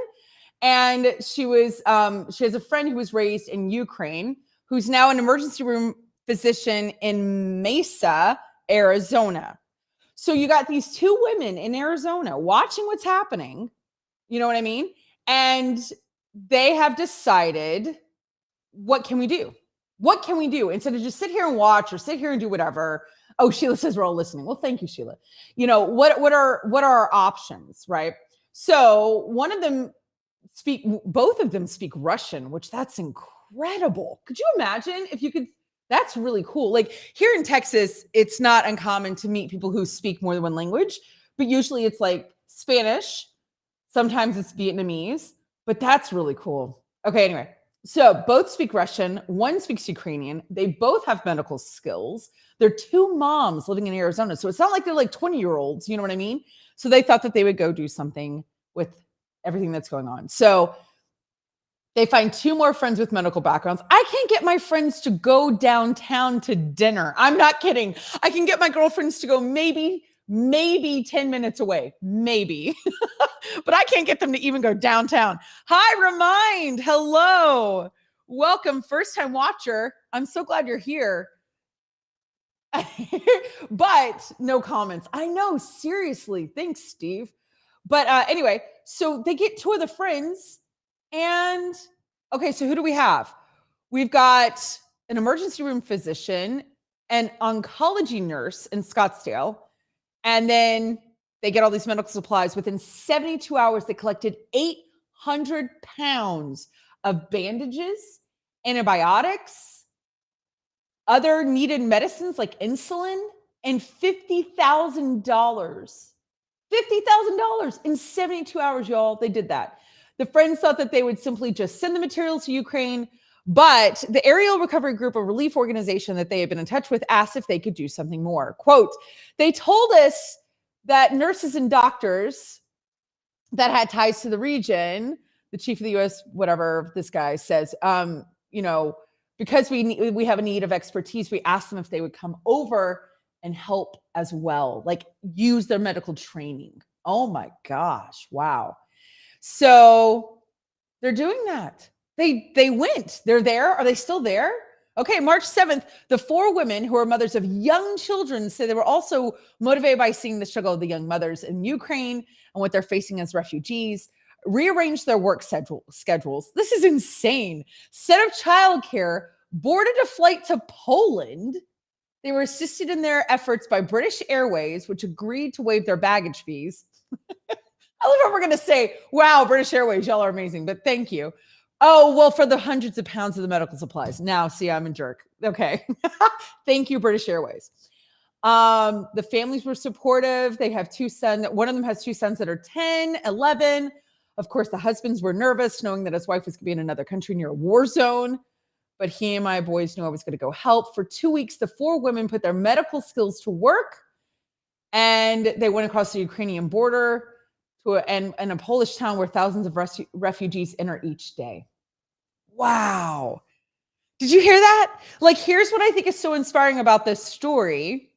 And she has a friend who was raised in Ukraine, who's now an emergency room physician in Mesa, Arizona. So you got these 2 women in Arizona watching what's happening. You know what I mean? And they have decided, what can we do? What can we do? Instead of just sit here and watch or sit here and do whatever. Oh, Sheila says we're all listening. Well, thank you, Sheila. You know, what are our options, right? So both of them speak Russian, which that's incredible. Could you imagine if you could? That's really cool. Like here in Texas, it's not uncommon to meet people who speak more than one language, but usually it's like Spanish. Sometimes it's Vietnamese, but that's really cool. Okay, anyway. So both speak Russian. One speaks Ukrainian. They both have medical skills. They're 2 moms living in Arizona. So it's not like they're like 20-year-olds. You know what I mean? So they thought that they would go do something with everything that's going on. So they find 2 more friends with medical backgrounds. I can't get my friends to go downtown to dinner. I'm not kidding. I can get my girlfriends to go maybe 10 minutes away, maybe. But I can't get them to even go downtown. Hi, Remind. Hello. Welcome, first time watcher. I'm so glad you're here. But no comments. I know, seriously. Thanks, Steve. But anyway, so they get 2 of the friends. And okay, so who do we have? We've got an emergency room physician, an oncology nurse in Scottsdale. And then they get all these medical supplies. Within 72 hours, they collected 800 pounds of bandages, antibiotics, other needed medicines like insulin, and $50,000. $50,000 in 72 hours, y'all. They did that. The friends thought that they would simply just send the materials to Ukraine, but the Aerial Recovery Group, a relief organization that they had been in touch with, asked if they could do something more. Quote, they told us that nurses and doctors that had ties to the region, the chief of the U.S., whatever this guy says, you know, because we have a need of expertise, we asked them if they would come over and help as well, like use their medical training. Oh my gosh, wow. So they're doing that. They went. They're there. Are they still there? Okay, March 7th, the 4 women who are mothers of young children say they were also motivated by seeing the struggle of the young mothers in Ukraine and what they're facing as refugees, rearranged their work schedules. This is insane. Set up childcare, boarded a flight to Poland. They were assisted in their efforts by British Airways, which agreed to waive their baggage fees. I love how we're going to say, wow, British Airways, y'all are amazing, but thank you. Oh, well, for the hundreds of pounds of the medical supplies. Now, see, I'm a jerk. Okay. Thank you, British Airways. The families were supportive. They have 2 sons. One of them has 2 sons that are 10, 11. Of course, the husbands were nervous, knowing that his wife was going to be in another country near a war zone. But he and my boys knew I was going to go help. For 2 weeks, the 4 women put their medical skills to work. And they went across the Ukrainian border to a Polish town where thousands of refugees enter each day. Wow. Did you hear that? Like, here's what I think is so inspiring about this story,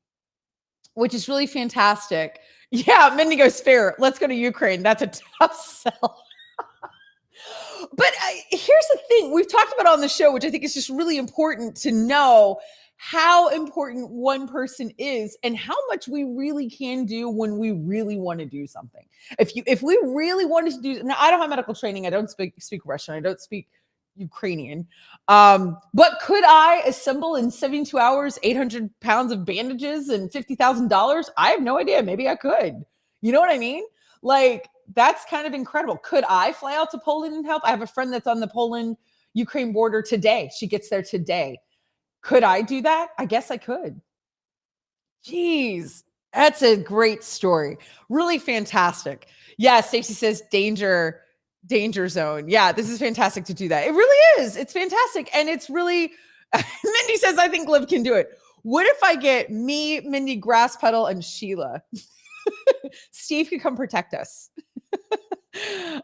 which is really fantastic. Yeah, Mindy goes, fair. Let's go to Ukraine. That's a tough sell. But here's the thing. We've talked about on the show, which I think is just really important to know how important one person is and how much we really can do when we really want to do something. If we really wanted to do, now I don't have medical training. I don't speak Russian. I don't speak Ukrainian. But could I assemble in 72 hours 800 pounds of bandages and $50,000? I have no idea. Maybe I could. You know what I mean? Like, that's kind of incredible. Could I fly out to Poland and help? I have a friend that's on the Poland-Ukraine border today. She gets there today. Could I do that? I guess I could. Jeez, that's a great story. Really fantastic. Yeah, Stacy says danger zone. Yeah, this is fantastic to do that. It really is. It's fantastic. And it's really, Mindy says, I think Liv can do it. What if I get me, Mindy, Grass Puddle, and Sheila? Steve could come protect us.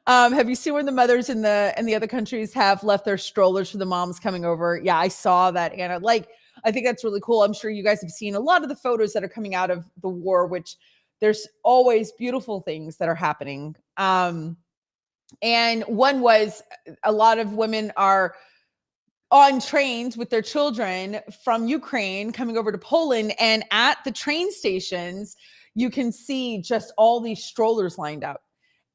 Have you seen when the mothers in the other countries have left their strollers for the moms coming over? Yeah, I saw that, Anna. Like, I think that's really cool. I'm sure you guys have seen a lot of the photos that are coming out of the war, which there's always beautiful things that are happening. And one was a lot of women are on trains with their children from Ukraine coming over to Poland. And at the train stations, you can see just all these strollers lined up.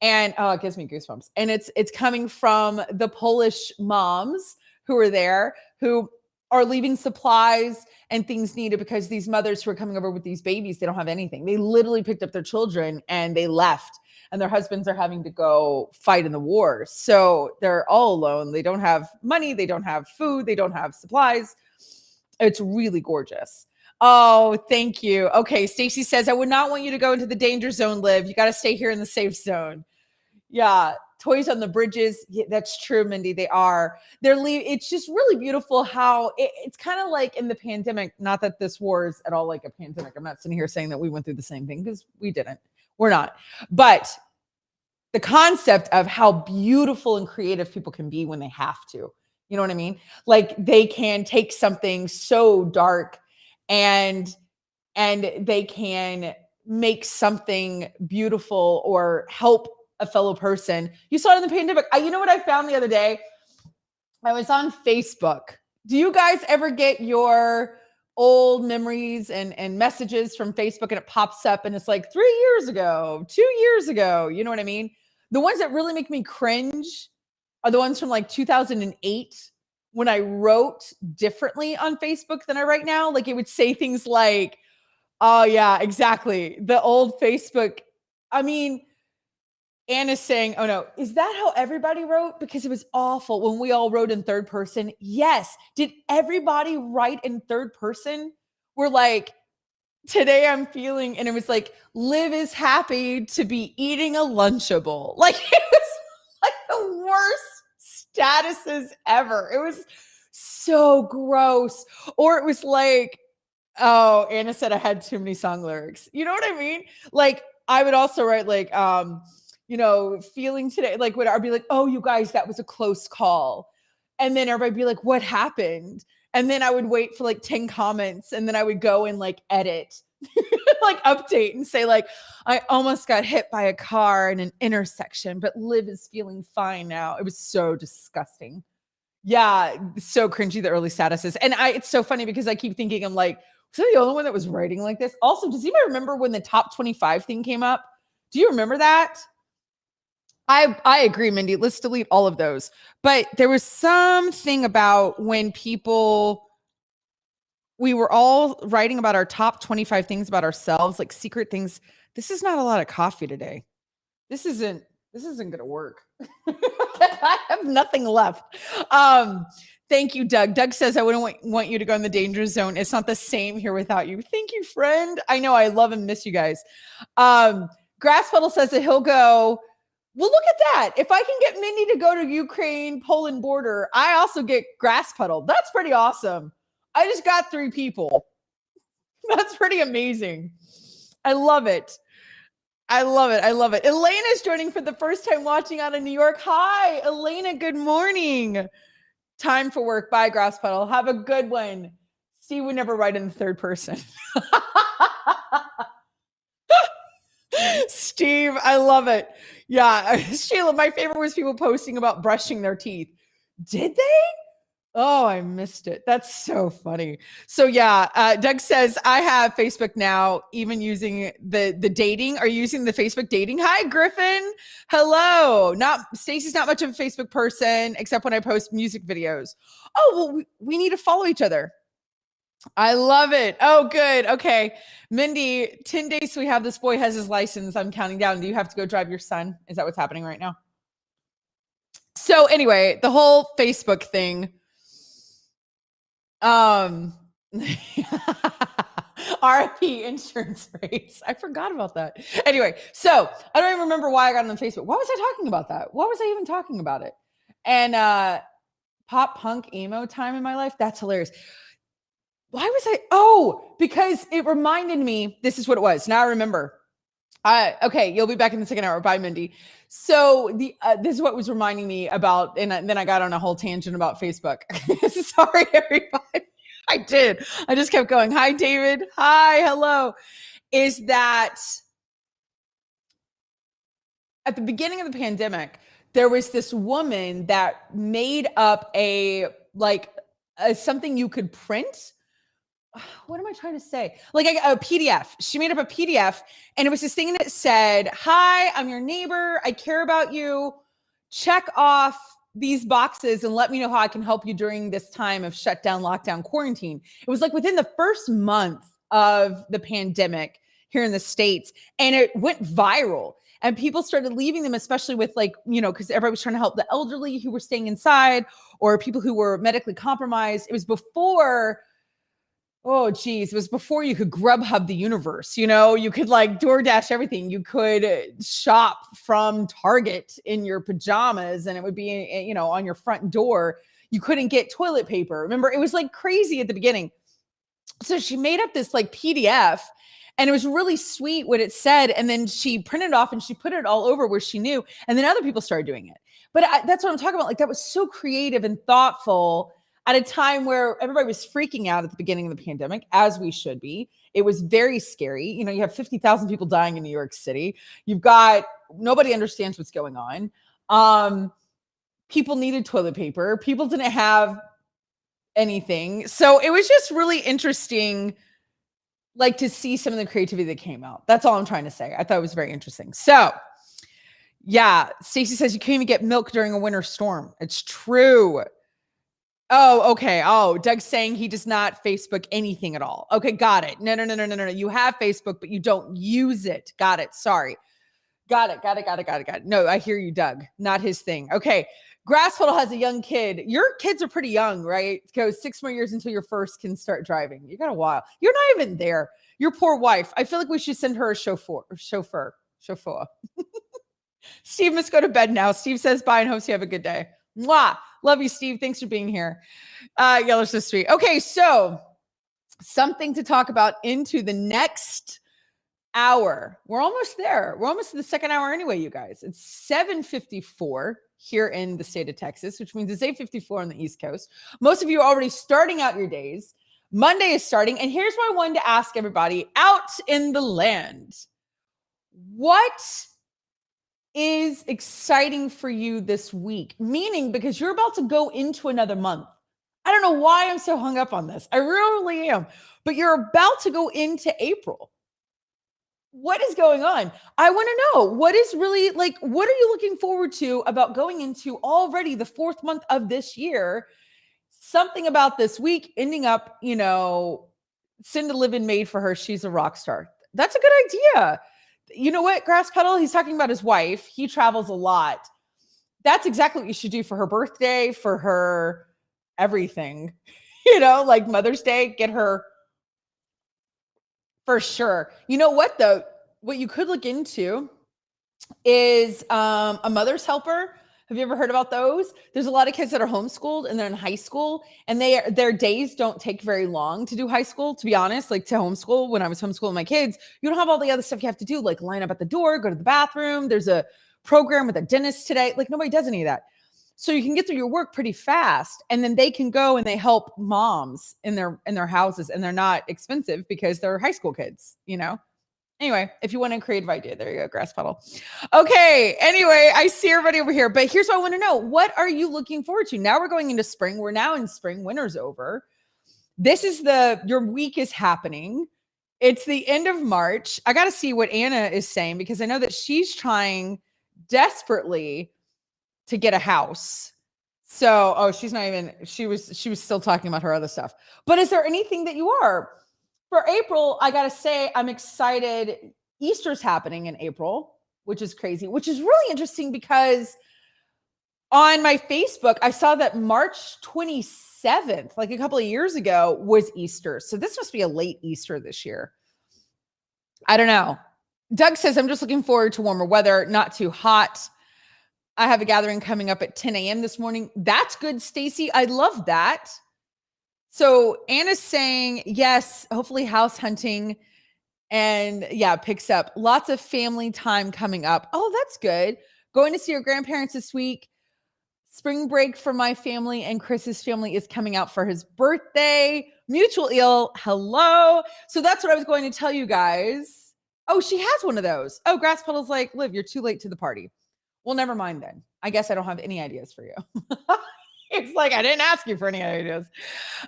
And it gives me goosebumps. And it's coming from the Polish moms who are there, who are leaving supplies and things needed because these mothers who are coming over with these babies, they don't have anything. They literally picked up their children and they left. And their husbands are having to go fight in the war. So they're all alone. They don't have money. They don't have food. They don't have supplies. It's really gorgeous. Oh, thank you. Okay, Stacy says, I would not want you to go into the danger zone, Liv. You got to stay here in the safe zone. Yeah, toys on the bridges. Yeah, that's true, Mindy. They are. It's just really beautiful how it's kind of like in the pandemic. Not that this war is at all like a pandemic. I'm not sitting here saying that we went through the same thing because we didn't. We're not. But the concept of how beautiful and creative people can be when they have to. You know what I mean? Like they can take something so dark and they can make something beautiful or help a fellow person. You saw it in the pandemic. You know what I found the other day? I was on Facebook. Do you guys ever get your old memories and messages from Facebook and it pops up and it's like 3 years ago, 2 years ago? You know what I mean? The ones that really make me cringe are the ones from like 2008 when I wrote differently on Facebook than I write now. Like it would say things like, oh yeah, exactly. The old Facebook. I mean, Anna's saying, oh no, is that how everybody wrote? Because it was awful when we all wrote in third person. Yes. Did everybody write in third person? We're like, today I'm feeling, and it was like, Liv is happy to be eating a Lunchable. Like it was like the worst statuses ever. It was so gross. Or it was like, oh, Anna said I had too many song lyrics. You know what I mean? Like I would also write like, feeling today, like what I'd be like, oh, you guys, that was a close call. And then everybody'd be like, what happened? And then I would wait for like 10 comments and then I would go and like edit, like update and say like, I almost got hit by a car in an intersection, but Liv is feeling fine now. It was so disgusting. Yeah, so cringy, the early statuses. And it's so funny because I keep thinking, I'm like, was I the only one that was writing like this? Also, does anybody remember when the top 25 thing came up? Do you remember that? I agree, Mindy. Let's delete all of those. But there was something about when we were all writing about our top 25 things about ourselves, like secret things. This is not a lot of coffee today. This isn't going to work. I have nothing left. Thank you, Doug. Doug says, I wouldn't want you to go in the danger zone. It's not the same here without you. Thank you, friend. I know I love and miss you guys. Grass Puddle says that he'll go. Well, look at that. If I can get Mindy to go to Ukraine, Poland border, I also get Grass Puddle. That's pretty awesome. I just got 3 people. That's pretty amazing. I love it. I love it. I love it. Elena's joining for the first time watching out of New York. Hi, Elena. Good morning. Time for work. Bye, Grass Puddle. Have a good one. Steve would never write in the third person. Steve, I love it. Yeah. Sheila, my favorite was people posting about brushing their teeth. Did they? Oh, I missed it. That's so funny. So yeah, Doug says I have Facebook now, even using the dating. Are you using the Facebook dating? Hi, Griffin. Hello. Not Stacy's not much of a Facebook person, except when I post music videos. Oh, well, we need to follow each other. I love it. Oh, good. Okay. Mindy, 10 days so we have this boy has his license. I'm counting down. Do you have to go drive your son? Is that what's happening right now? So anyway, the whole Facebook thing. RFP insurance rates. I forgot about that. Anyway, so I don't even remember why I got on Facebook. Why was I talking about that? Why was I even talking about it? And pop punk emo time in my life. That's hilarious. Why was I? Oh, because it reminded me. This is what it was. Now I remember. Okay, you'll be back in the second hour. Bye, Mindy. So this is what was reminding me about, and then I got on a whole tangent about Facebook. Sorry, everybody. I did. I just kept going. Hi, David. Hi, hello. Is that at the beginning of the pandemic, there was this woman that made up something you could print. What am I trying to say? Like a PDF. She made up a PDF, and it was this thing that said, "Hi, I'm your neighbor. I care about you. Check off these boxes and let me know how I can help you during this time of shutdown, lockdown, quarantine." It was like within the first month of the pandemic here in the States, and it went viral. And people started leaving them, especially with because everybody was trying to help the elderly who were staying inside or people who were medically compromised. It was before. Oh, geez. It was before you could Grubhub the universe. You could DoorDash everything. You could shop from Target in your pajamas and it would be, on your front door. You couldn't get toilet paper. Remember, it was like crazy at the beginning. So she made up this PDF and it was really sweet what it said. And then she printed it off and she put it all over where she knew. And then other people started doing it. But that's what I'm talking about. That was so creative and thoughtful at a time where everybody was freaking out at the beginning of the pandemic, as we should be. It was very scary. You have 50,000 people dying in New York City. You've got nobody understands what's going on. People needed toilet paper. People didn't have anything. So it was just really interesting, to see some of the creativity that came out. That's all I'm trying to say. I thought it was very interesting. So yeah, Stacey says you can't even get milk during a winter storm. It's true. Oh, okay. Oh, Doug's saying he does not Facebook anything at all. Okay, got it. No. You have Facebook, but you don't use it. Got it. Sorry. Got it. No, I hear you, Doug. Not his thing. Okay. Grassfiddle has a young kid. Your kids are pretty young, right? It goes 6 more years until your first can start driving. You got a while. You're not even there. Your poor wife. I feel like we should send her a chauffeur. Steve must go to bed now. Steve says bye and hopes you have a good day. Mwah. Love you, Steve. Thanks for being here. Y'all are so sweet. Okay, so something to talk about into the next hour. We're almost there. We're almost to the second hour anyway, you guys. It's 7:54 here in the state of Texas, which means it's 8:54 on the East Coast. Most of you are already starting out your days. Monday is starting. And here's what I wanted to ask everybody out in the land. What is exciting for you this week? Meaning, because you're about to go into another month. I don't know why I'm so hung up on this. I really am. But you're about to go into April. What is going on? I want to know what is really what are you looking forward to about going into already the 4th month of this year? Something about this week ending up, Cinda Livin made for her. She's a rock star. That's a good idea. You know what, Grass Pedal? He's talking about his wife. He travels a lot. That's exactly what you should do for her birthday, for her everything. Mother's Day, get her for sure. You know what, though? What you could look into is a mother's helper. Have you ever heard about those? There's a lot of kids that are homeschooled and they're in high school and their days don't take very long to do high school, to be honest, to homeschool. When I was homeschooling my kids, you don't have all the other stuff you have to do, like line up at the door, go to the bathroom. There's a program with a dentist today. Nobody does any of that. So you can get through your work pretty fast and then they can go and they help moms in their houses and they're not expensive because they're high school kids, Anyway, if you want a creative idea, there you go, grass puddle. Okay. Anyway, I see everybody over here, but here's what I want to know. What are you looking forward to? Now we're going into spring. We're now in spring. Winter's over. This is your week is happening. It's the end of March. I got to see what Anna is saying because I know that she's trying desperately to get a house. So, she's not even, she was still talking about her other stuff. But is there anything that you are? For April, I got to say, I'm excited. Easter's happening in April, which is crazy, which is really interesting because on my Facebook, I saw that March 27th, like a couple of years ago, was Easter. So this must be a late Easter this year. I don't know. Doug says, I'm just looking forward to warmer weather, not too hot. I have a gathering coming up at 10 a.m. this morning. That's good, Stacy. I love that. So Anna's saying, yes, hopefully house hunting and picks up. Lots of family time coming up. Oh, that's good. Going to see your grandparents this week. Spring break for my family and Chris's family is coming out for his birthday. Mutual ill. Hello. So that's what I was going to tell you guys. Oh, she has one of those. Oh, Grass Puddle's like, Liv, you're too late to the party. Well, never mind then. I guess I don't have any ideas for you. It's like, I didn't ask you for any ideas.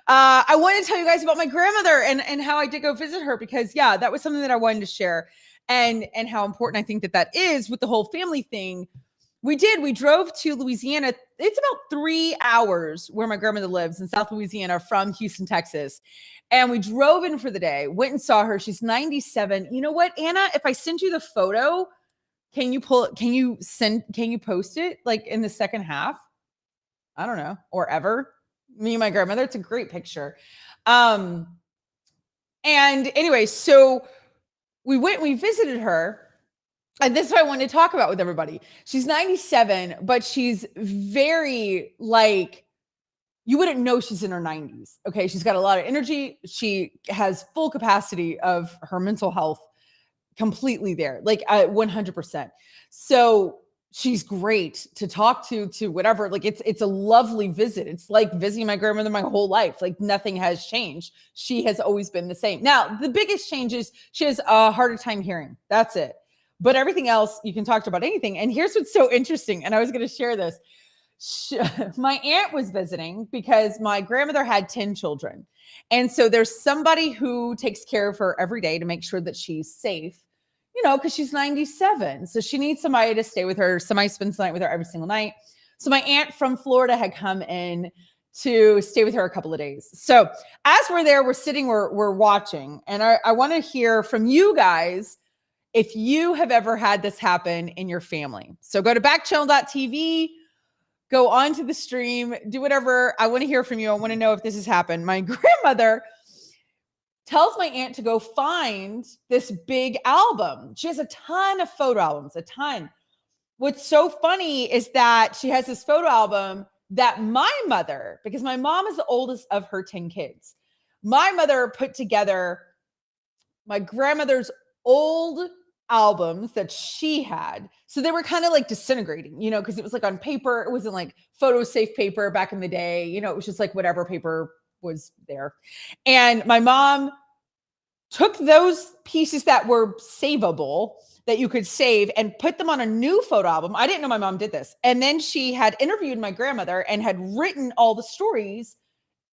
I want to tell you guys about my grandmother and how I did go visit her because that was something that I wanted to share and how important I think that is with the whole family thing. We drove to Louisiana. It's about 3 hours where my grandmother lives in South Louisiana from Houston, Texas. And we drove in for the day, went and saw her. She's 97. You know what, Anna, if I send you the photo, can you post it like in the second half? I don't know, or ever. Me and my grandmother. It's a great picture. And anyway, so we went and we visited her. And this is what I wanted to talk about with everybody. She's 97, but she's very you wouldn't know she's in her 90s. Okay. She's got a lot of energy. She has full capacity of her mental health completely there, 100%. So she's great to talk to whatever. It's a lovely visit. It's like visiting my grandmother my whole life. Nothing has changed. She has always been the same. Now, the biggest change is she has a harder time hearing. That's it. But everything else, you can talk about anything. And here's what's so interesting. And I was going to share this. My aunt was visiting because my grandmother had 10 children. And so there's somebody who takes care of her every day to make sure that she's safe. Because she's 97. So she needs somebody to stay with her. Somebody spends the night with her every single night. So my aunt from Florida had come in to stay with her a couple of days. So as we're there, we're sitting, we're watching. And I want to hear from you guys if you have ever had this happen in your family. So go to backchannel.tv, go onto the stream, do whatever. I want to hear from you. I want to know if this has happened. My grandmother tells my aunt to go find this big album. She has a ton of photo albums, a ton. What's so funny is that she has this photo album that my mother, because my mom is the oldest of her 10 kids, my mother put together my grandmother's old albums that she had. So they were kind of disintegrating, because it was on paper. It wasn't photo safe paper back in the day. It was just whatever paper was there. And my mom took those pieces that were savable, that you could save, and put them on a new photo album. I didn't know my mom did this. And then she had interviewed my grandmother and had written all the stories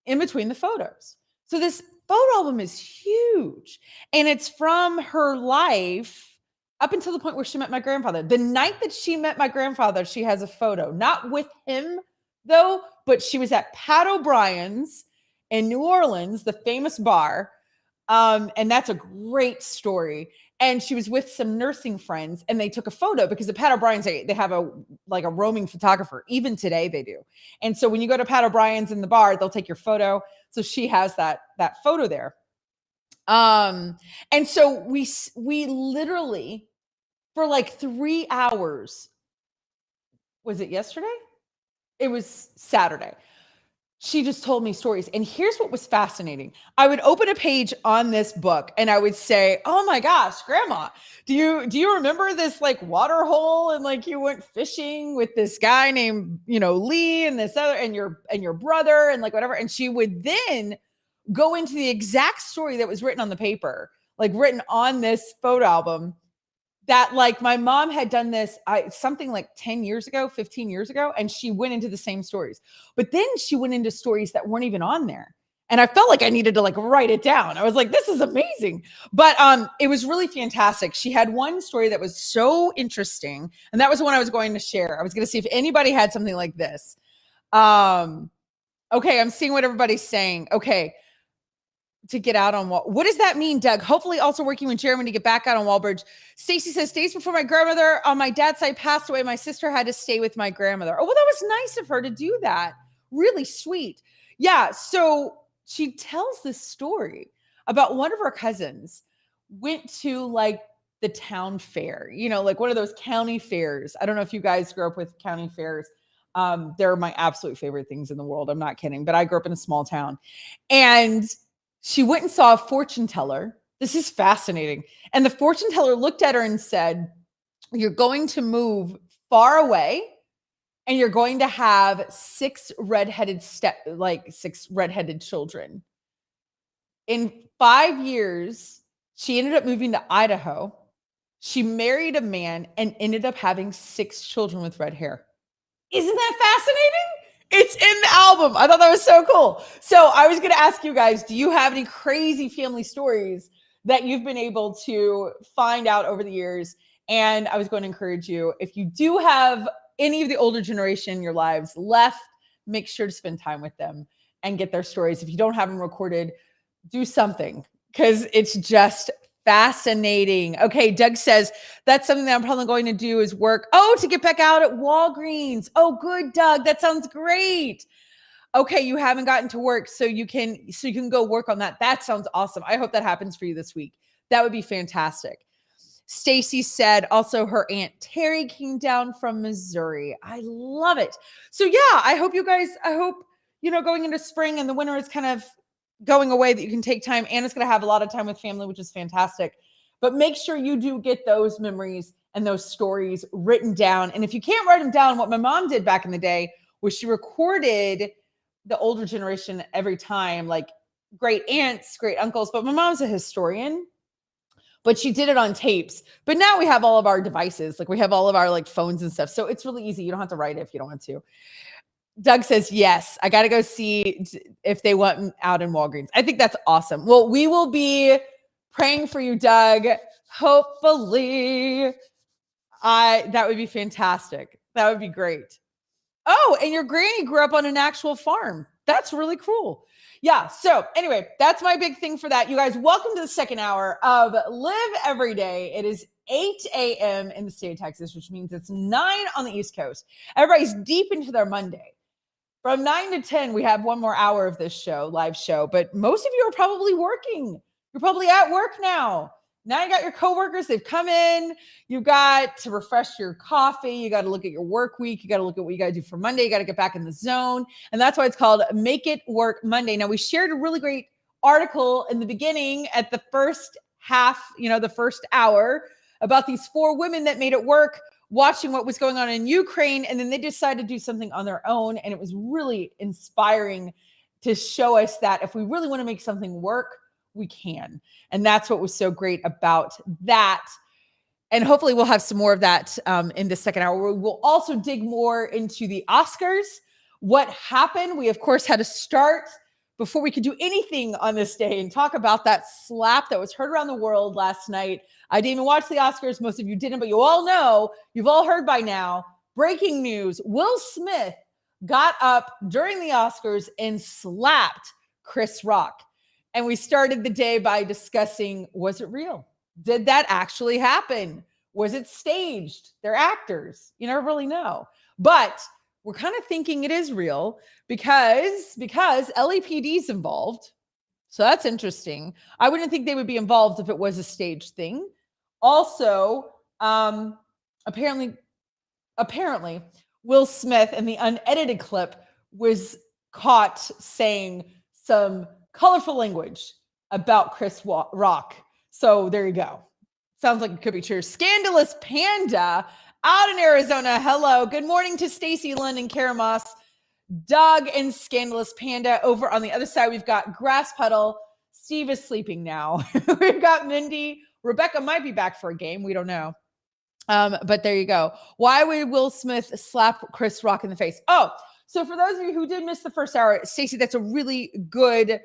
in between the photos. So this photo album is huge. And it's from her life up until the point where she met my grandfather. The night that she met my grandfather, she has a photo, not with him though, but she was at Pat O'Brien's in New Orleans, the famous bar. And that's a great story. And she was with some nursing friends and they took a photo because at Pat O'Brien's, they have a roaming photographer. Even today they do. And so when you go to Pat O'Brien's in the bar, they'll take your photo. So she has that photo there. And so we literally for 3 hours, was it yesterday? It was Saturday. She just told me stories. And here's what was fascinating. I would open a page on this book and I would say, oh my gosh, Grandma, do you remember this water hole and you went fishing with this guy named, Lee and this other and your brother and whatever. And she would then go into the exact story that was written on the paper, like written on this photo album that like my mom had done this something like 10 years ago, 15 years ago, and she went into the same stories. But then she went into stories that weren't even on there. And I felt like I needed to like write it down. I was like, this is amazing. But it was really fantastic. She had one story that was so interesting. And that was the one I was going to share. I was going to see if anybody had something like this. Okay, I'm seeing what everybody's saying. Okay. To get out on what does that mean, Doug? Hopefully also working with Jeremy to get back out on Wallbridge. Stacy says, days before my grandmother on my dad's side passed away, my sister had to stay with my grandmother. Oh, well, that was nice of her to do that. Really sweet. Yeah. So she tells this story about one of her cousins went to like the town fair, you know, like one of those county fairs. I don't know if you guys grew up with county fairs. They're my absolute favorite things in the world. I'm not kidding, but I grew up in a small town, and she went and saw a fortune teller. This is fascinating. And the fortune teller looked at her and said, you're going to move far away and you're going to have six redheaded children. In 5 years, she ended up moving to Idaho. She married a man and ended up having 6 children with red hair. Isn't that fascinating? It's in the album. I thought that was so cool. So I was going to ask you guys, do you have any crazy family stories that you've been able to find out over the years? And I was going to encourage you, if you do have any of the older generation in your lives left, make sure to spend time with them and get their stories. If you don't have them recorded, do something, because it's just fascinating. Okay, Doug says, that's something that I'm probably going to do is work. Oh, to get back out at Walgreens. Oh, good, Doug. That sounds great. Okay, you haven't gotten to work, so you can go work on that. That sounds awesome. I hope that happens for you this week. That would be fantastic. Stacy said also her Aunt Terry came down from Missouri. I love it. So yeah, I hope, going into spring and the winter is kind of going away, that you can take time. Anna's going to have a lot of time with family, which is fantastic. But make sure you do get those memories and those stories written down. And if you can't write them down, what my mom did back in the day was she recorded the older generation every time, like great aunts, great uncles. But my mom's a historian, but she did it on tapes. But now we have all of our devices. Like we have all of our like phones and stuff. So it's really easy. You don't have to write it if you don't want to. Doug says, yes, I got to go see if they want out in Walgreens. I think that's awesome. Well, we will be praying for you, Doug. Hopefully, that would be fantastic. That would be great. Oh, and your granny grew up on an actual farm. That's really cool. Yeah. So anyway, that's my big thing for that. You guys, welcome to the second hour of Live Every Day. It is 8 a.m. in the state of Texas, which means it's 9 on the East Coast. Everybody's deep into their Monday. From 9 to 10, we have one more hour of this show, live show, but most of you are probably working. You're probably at work now. Now you got your coworkers, they've come in. You've got to refresh your coffee. You got to look at your work week. You got to look at what you got to do for Monday. You got to get back in the zone. And that's why it's called Make It Work Monday. Now, we shared a really great article in the beginning at the first half, the first hour, about these 4 women that made it work, watching what was going on in Ukraine. And then they decided to do something on their own. And it was really inspiring to show us that if we really want to make something work, we can. And that's what was so great about that. And hopefully we'll have some more of that in the second hour. We'll also dig more into the Oscars. What happened? We, of course, had to start before we could do anything on this day and talk about that slap that was heard around the world last night. I didn't even watch the Oscars. Most of you didn't, but you all know, you've all heard by now. Breaking news. Will Smith got up during the Oscars and slapped Chris Rock. And we started the day by discussing, was it real? Did that actually happen? Was it staged? They're actors. You never really know. But we're kind of thinking it is real because LAPD is involved. So that's interesting. I wouldn't think they would be involved if it was a staged thing. Also, apparently, Will Smith in the unedited clip was caught saying some colorful language about Chris Rock. So there you go. Sounds like it could be true. Scandalous Panda out in Arizona. Hello. Good morning to Stacy, Lynn, and Kara Moss. Doug and Scandalous Panda. Over on the other side, we've got Grass Puddle Steve is sleeping now. We've got Mindy. Rebecca might be back for a game. We don't know. But there you go. Why would Will Smith slap Chris Rock in the face? Oh, so for those of you who did miss the first hour, Stacey, that's a really good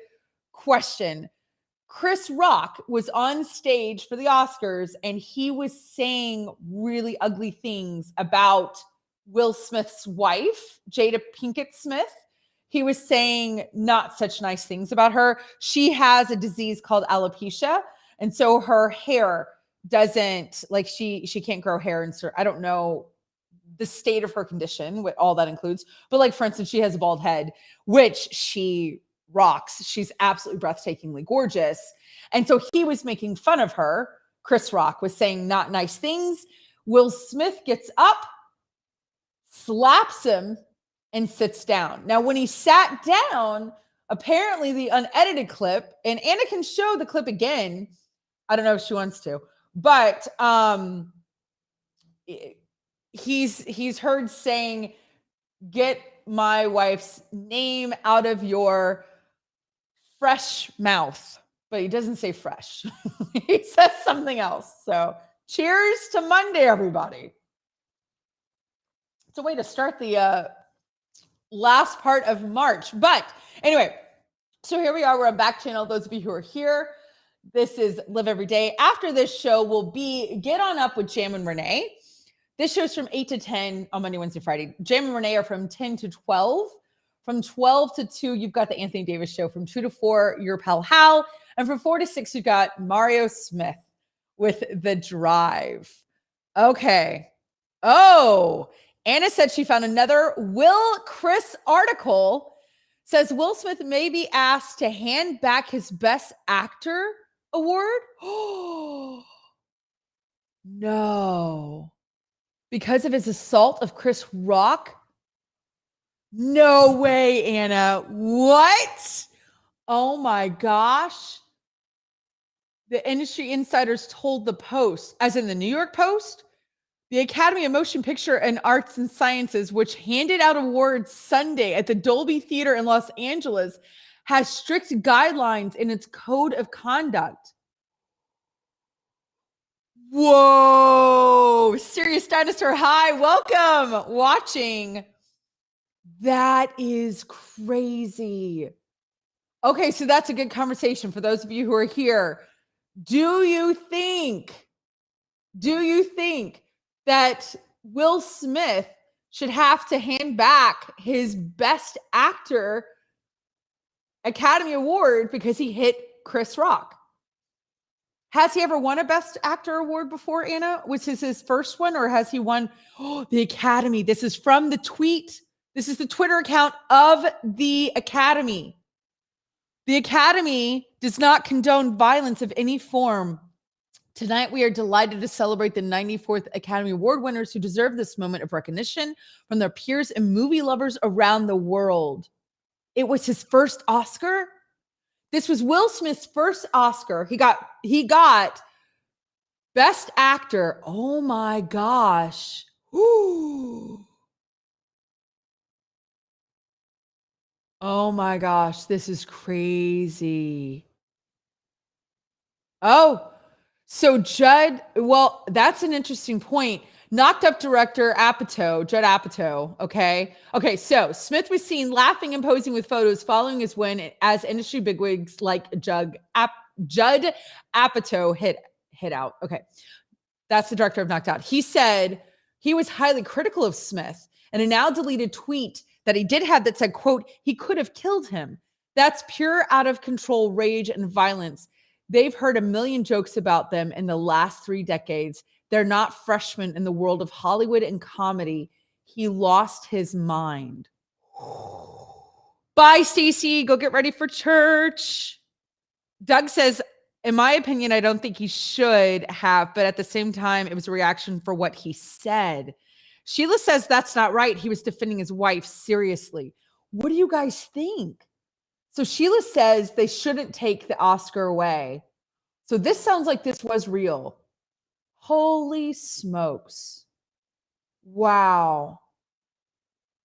question. Chris Rock was on stage for the Oscars and he was saying really ugly things about Will Smith's wife, Jada Pinkett Smith. He was saying not such nice things about her. She has a disease called alopecia. And so her hair doesn't, like, she can't grow hair. And I don't know the state of her condition, what all that includes. But like, for instance, she has a bald head, which she rocks. She's absolutely breathtakingly gorgeous. And so he was making fun of her. Chris Rock was saying not nice things. Will Smith gets up, slaps him, and sits down. Now, when he sat down, apparently the unedited clip, and Anna can show the clip again. I don't know if she wants to, but he's heard saying, "Get my wife's name out of your fresh mouth," but he doesn't say fresh. He says something else. So cheers to Monday, everybody. It's a way to start the last part of March. But anyway, so here we are. We're on Backchannel. Those of you who are here, this is Live Every Day. After this show will be Get On Up with Jam and Renee. This show's from 8 to 10 on Monday, Wednesday, Friday. Jam and Renee are from 10 to 12. From 12 to 2, you've got the Anthony Davis Show. From 2 to 4, your pal Hal. And from 4 to 6, you've got Mario Smith with The Drive. Okay. Oh, Anna said she found another Will Chris article. Says Will Smith may be asked to hand back his Best Actor award. Oh, no. Because of his assault of Chris Rock? No way, Anna. What? Oh my gosh. The industry insiders told the Post, as in the New York Post, the Academy of Motion Picture and Arts and Sciences, which handed out awards Sunday at the Dolby Theater in Los Angeles, has strict guidelines in its code of conduct. Whoa, Serious Dinosaur, hi, welcome, watching. That is crazy. Okay, so that's a good conversation for those of you who are here. Do you think that Will Smith should have to hand back his Best Actor Academy Award because he hit Chris Rock? Has he ever won a Best Actor award before, Anna? Was this his first one, or has he won the Academy? This is from the tweet. This is the Twitter account of the Academy. The Academy does not condone violence of any form. Tonight, we are delighted to celebrate the 94th Academy Award winners who deserve this moment of recognition from their peers and movie lovers around the world. It was his first Oscar. This was Will Smith's first Oscar. He got Best Actor. Oh my gosh. Ooh. Oh my gosh, this is crazy. Oh, so Judd, well, that's an interesting point. Knocked up director Judd Apatow, okay? Okay, so Smith was seen laughing and posing with photos following his win as industry bigwigs like Judd Apatow hit out. Okay, that's the director of Knocked Out. He said he was highly critical of Smith in a now deleted tweet that he did have that said, quote, he could have killed him. That's pure out of control rage and violence. They've heard a million jokes about them in the last 3 decades. They're not freshmen in the world of Hollywood and comedy. He lost his mind. Bye, Stacey. Go get ready for church. Doug says, in my opinion, I don't think he should have, but at the same time, it was a reaction for what he said. Sheila says that's not right. He was defending his wife. Seriously. What do you guys think? So Sheila says they shouldn't take the Oscar away. So this sounds like this was real. Holy smokes. Wow.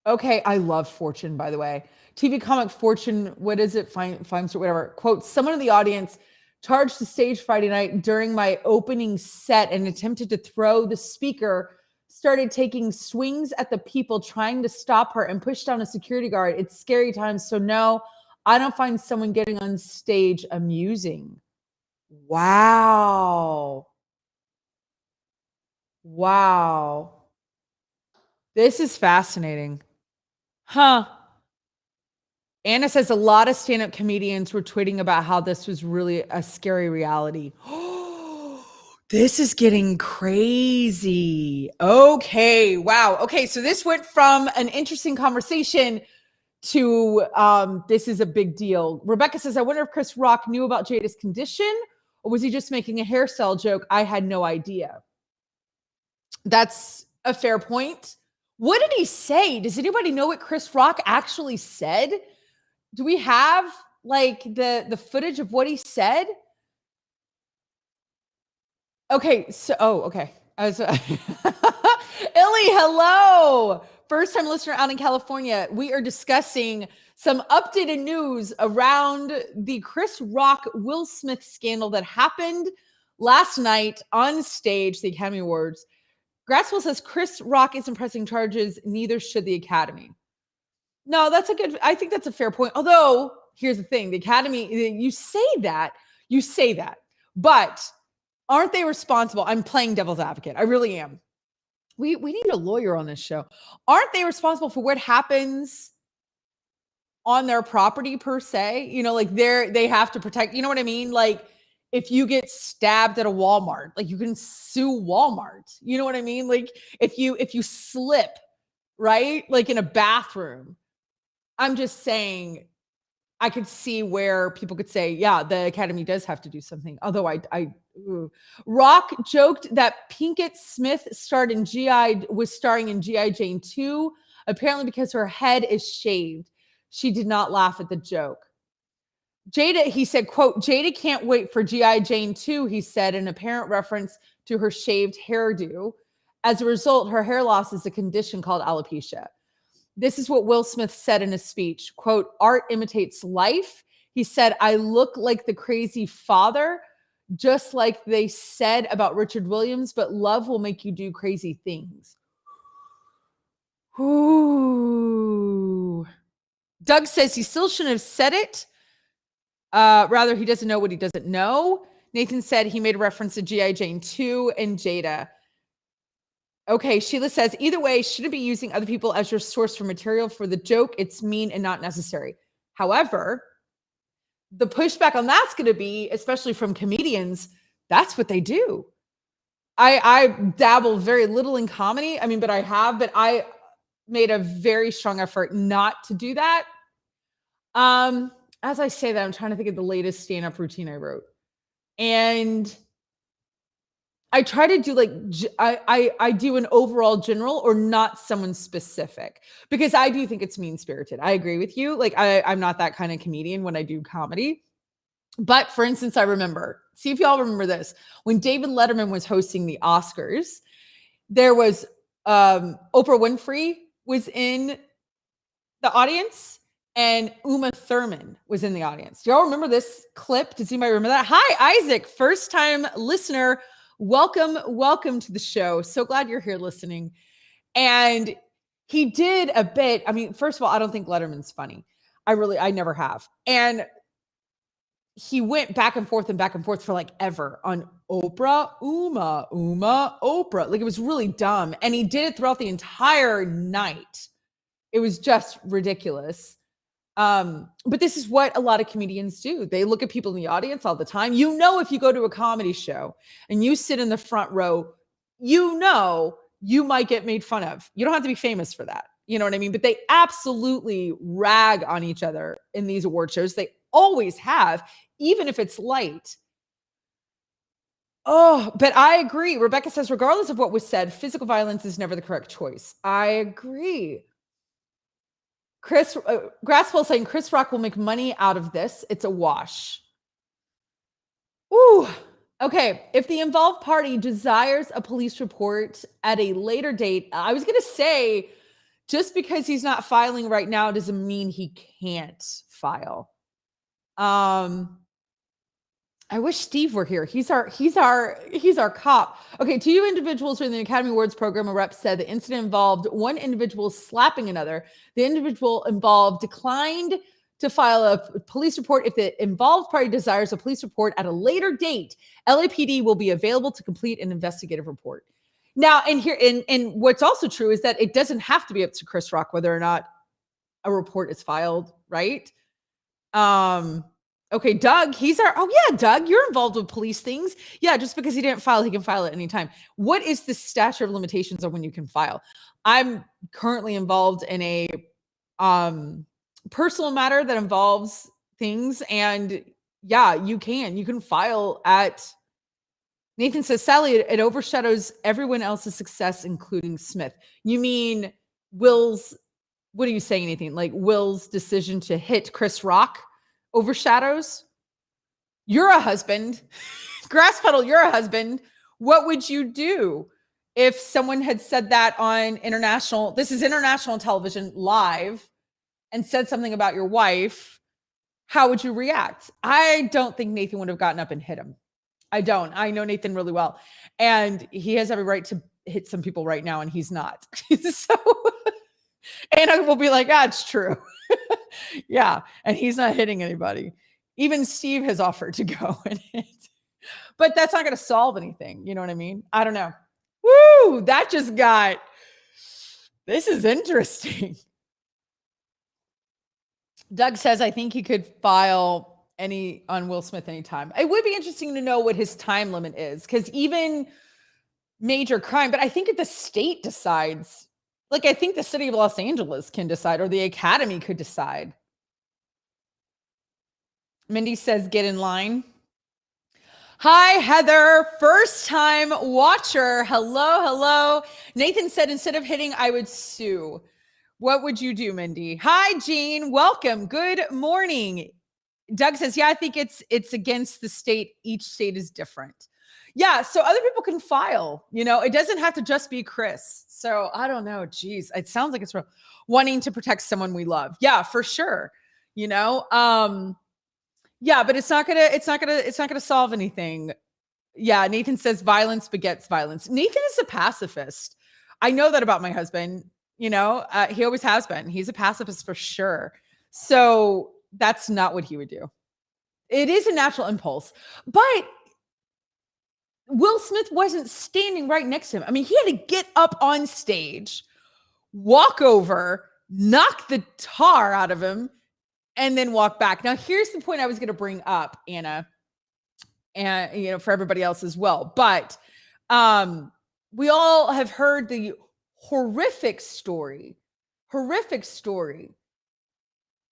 Okay, I love Fortune, by the way. TV comic Fortune, what is it? Finds or whatever. Quote, someone in the audience charged the stage Friday night during my opening set and attempted to throw the speaker, started taking swings at the people trying to stop her and push down a security guard. It's scary times. So no, I don't find someone getting on stage amusing. Wow. Wow. This is fascinating. Huh. Anna says a lot of stand-up comedians were tweeting about how this was really a scary reality. This is getting crazy. Okay. Wow. Okay. So this went from an interesting conversation to this is a big deal. Rebecca says, I wonder if Chris Rock knew about Jada's condition or was he just making a hairstyle joke? I had no idea. That's a fair point. What did he say? Does anybody know what Chris Rock actually said? Do we have like the footage of what he said? Okay, so okay. I was Illy, hello. First time listener out in California. We are discussing some updated news around the Chris Rock Will Smith scandal that happened last night on stage, the Academy Awards. Grasswell says Chris Rock isn't pressing charges, neither should the Academy. No, I think that's a fair point. Although, here's the thing, the Academy, you say that, but aren't they responsible? I'm playing devil's advocate. I really am. We need a lawyer on this show. Aren't they responsible for what happens on their property per se? You know, like they have to protect, you know what I mean? Like if you get stabbed at a Walmart, like you can sue Walmart. You know what I mean? Like if you slip, right? Like in a bathroom. I'm just saying I could see where people could say, yeah, the Academy does have to do something. Although Rock joked that Pinkett Smith was starring in G.I. Jane 2, apparently because her head is shaved. She did not laugh at the joke. Jada, he said, quote, Jada can't wait for G.I. Jane 2, he said, in apparent reference to her shaved hairdo. As a result, her hair loss is a condition called alopecia. This is what Will Smith said in his speech, quote, art imitates life. He said, I look like the crazy father, just like they said about Richard Williams, but love will make you do crazy things. Ooh. Doug says he still shouldn't have said it. Rather, he doesn't know what he doesn't know. Nathan said he made a reference to G.I. Jane 2 and Jada. Okay, Sheila says, either way, shouldn't be using other people as your source for material for the joke. It's mean and not necessary. However, the pushback on that's going to be, especially from comedians, that's what they do. I dabble very little in comedy. I mean, but I made a very strong effort not to do that. As I say that, I'm trying to think of the latest stand-up routine I wrote. And I try to do like, I do an overall general or not someone specific because I do think it's mean-spirited. I agree with you. Like I'm not that kind of comedian when I do comedy. But for instance, I remember, see if y'all remember this, when David Letterman was hosting the Oscars, there was Oprah Winfrey was in the audience and Uma Thurman was in the audience. Do y'all remember this clip? Does anybody remember that? Hi, Isaac, first time listener. Welcome to the show. So glad you're here listening. And he did a bit. I mean, first of all, I don't think Letterman's funny. I never have. And he went back and forth for like ever on Oprah, Uma, Oprah. Like it was really dumb. And he did it throughout the entire night. It was just ridiculous. But this is what a lot of comedians do. They look at people in the audience all the time. You know, if you go to a comedy show and you sit in the front row, you know, you might get made fun of. You don't have to be famous for that. You know what I mean? But they absolutely rag on each other in these award shows. They always have, even if it's light. Oh, but I agree. Rebecca says, regardless of what was said, physical violence is never the correct choice. I agree. Chris Grasswell saying Chris Rock will make money out of this. It's a wash. Ooh. Okay. If the involved party desires a police report at a later date, I was going to say Just because he's not filing right now doesn't mean he can't file. I wish Steve were here. He's our cop. Okay, 2 individuals from the Academy Awards program, a rep said the incident involved one individual slapping another. The individual involved declined to file a police report. If the involved party desires a police report at a later date, LAPD will be available to complete an investigative report. Now, and what's also true is that it doesn't have to be up to Chris Rock whether or not a report is filed, right? Okay, Doug, Doug, you're involved with police things. Yeah, just because he didn't file, he can file at any time. What is the statute of limitations on when you can file? I'm currently involved in a personal matter that involves things, and yeah, you can file at. Nathan says, Sally, it overshadows everyone else's success, including Smith. You mean Will's, what are you saying, anything? Like Will's decision to hit Chris Rock overshadows? You're a husband. Grass Puddle, you're a husband. What would you do if someone had said that on international television live and said something about your wife? How would you react? I don't think Nathan would have gotten up and hit him. I don't. I know Nathan really well. And he has every right to hit some people right now, and he's not. So, and I will be like, it's true. Yeah. And he's not hitting anybody. Even Steve has offered to go and hit. But that's not going to solve anything. You know what I mean? I don't know. Woo! This is interesting. Doug says, I think he could file on Will Smith anytime. It would be interesting to know what his time limit is, because even major crime, but I think if the state decides, like I think the city of Los Angeles can decide, or the Academy could decide. Mindy says, get in line. Hi, Heather, first time watcher. Hello. Nathan said, instead of hitting, I would sue. What would you do, Mindy? Hi, Jean, welcome. Good morning. Doug says, yeah, I think it's against the state. Each state is different. Yeah, so other people can file. It doesn't have to just be Chris. So I don't know. Geez, it sounds like it's real. Wanting to protect someone we love. Yeah, for sure. Yeah, but it's not gonna solve anything. Yeah, Nathan says violence begets violence. Nathan is a pacifist. I know that about my husband. He always has been. He's a pacifist for sure. So that's not what he would do. It is a natural impulse, but Will Smith wasn't standing right next to him. I mean, he had to get up on stage, walk over, knock the tar out of him, and then walk back. Now, here's the point I was going to bring up, Anna, and for everybody else as well. But we all have heard the horrific story.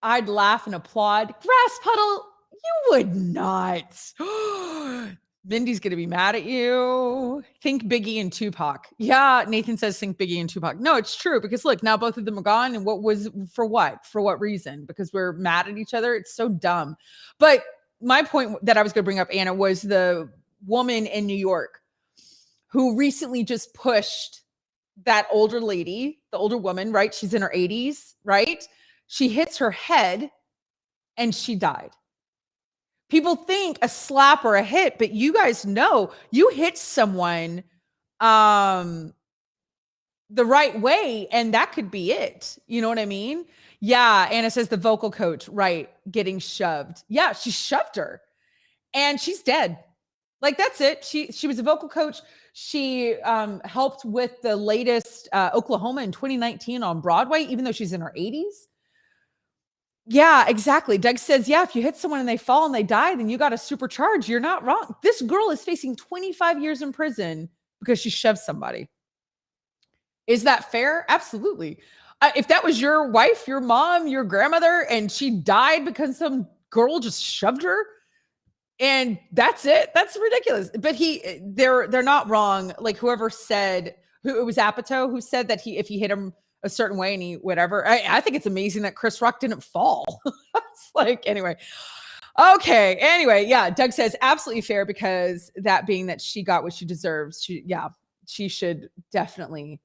I'd laugh and applaud. Grass Puddle, you would not. Mindy's going to be mad at you. Think Biggie and Tupac. Yeah, Nathan says think Biggie and Tupac. No, it's true, because look, now both of them are gone. And for what reason? Because we're mad at each other. It's so dumb. But my point that I was going to bring up, Anna, was the woman in New York who recently just pushed that older lady, the older woman, right? She's in her 80s, right? She hits her head and she died. People think a slap or a hit, but you guys know you hit someone the right way and that could be it. You know what I mean? Yeah. Anna says the vocal coach, right, getting shoved. Yeah, she shoved her and she's dead. Like, that's it. She was a vocal coach. She helped with the latest Oklahoma in 2019 on Broadway, even though she's in her 80s. Yeah, exactly. Doug says, yeah, if you hit someone and they fall and they die, then you got to supercharge. You're not wrong. This girl is facing 25 years in prison because she shoved somebody. Is that fair? Absolutely. If that was your wife, your mom, your grandmother, and she died because some girl just shoved her, and that's it, that's ridiculous. But they're not wrong. Like, whoever said, it was Apatow who said that if he hit him a certain way and he whatever. I think it's amazing that Chris Rock didn't fall. It's like, anyway. Okay. Anyway, yeah. Doug says absolutely fair, because that being that she got what she deserves. She should definitely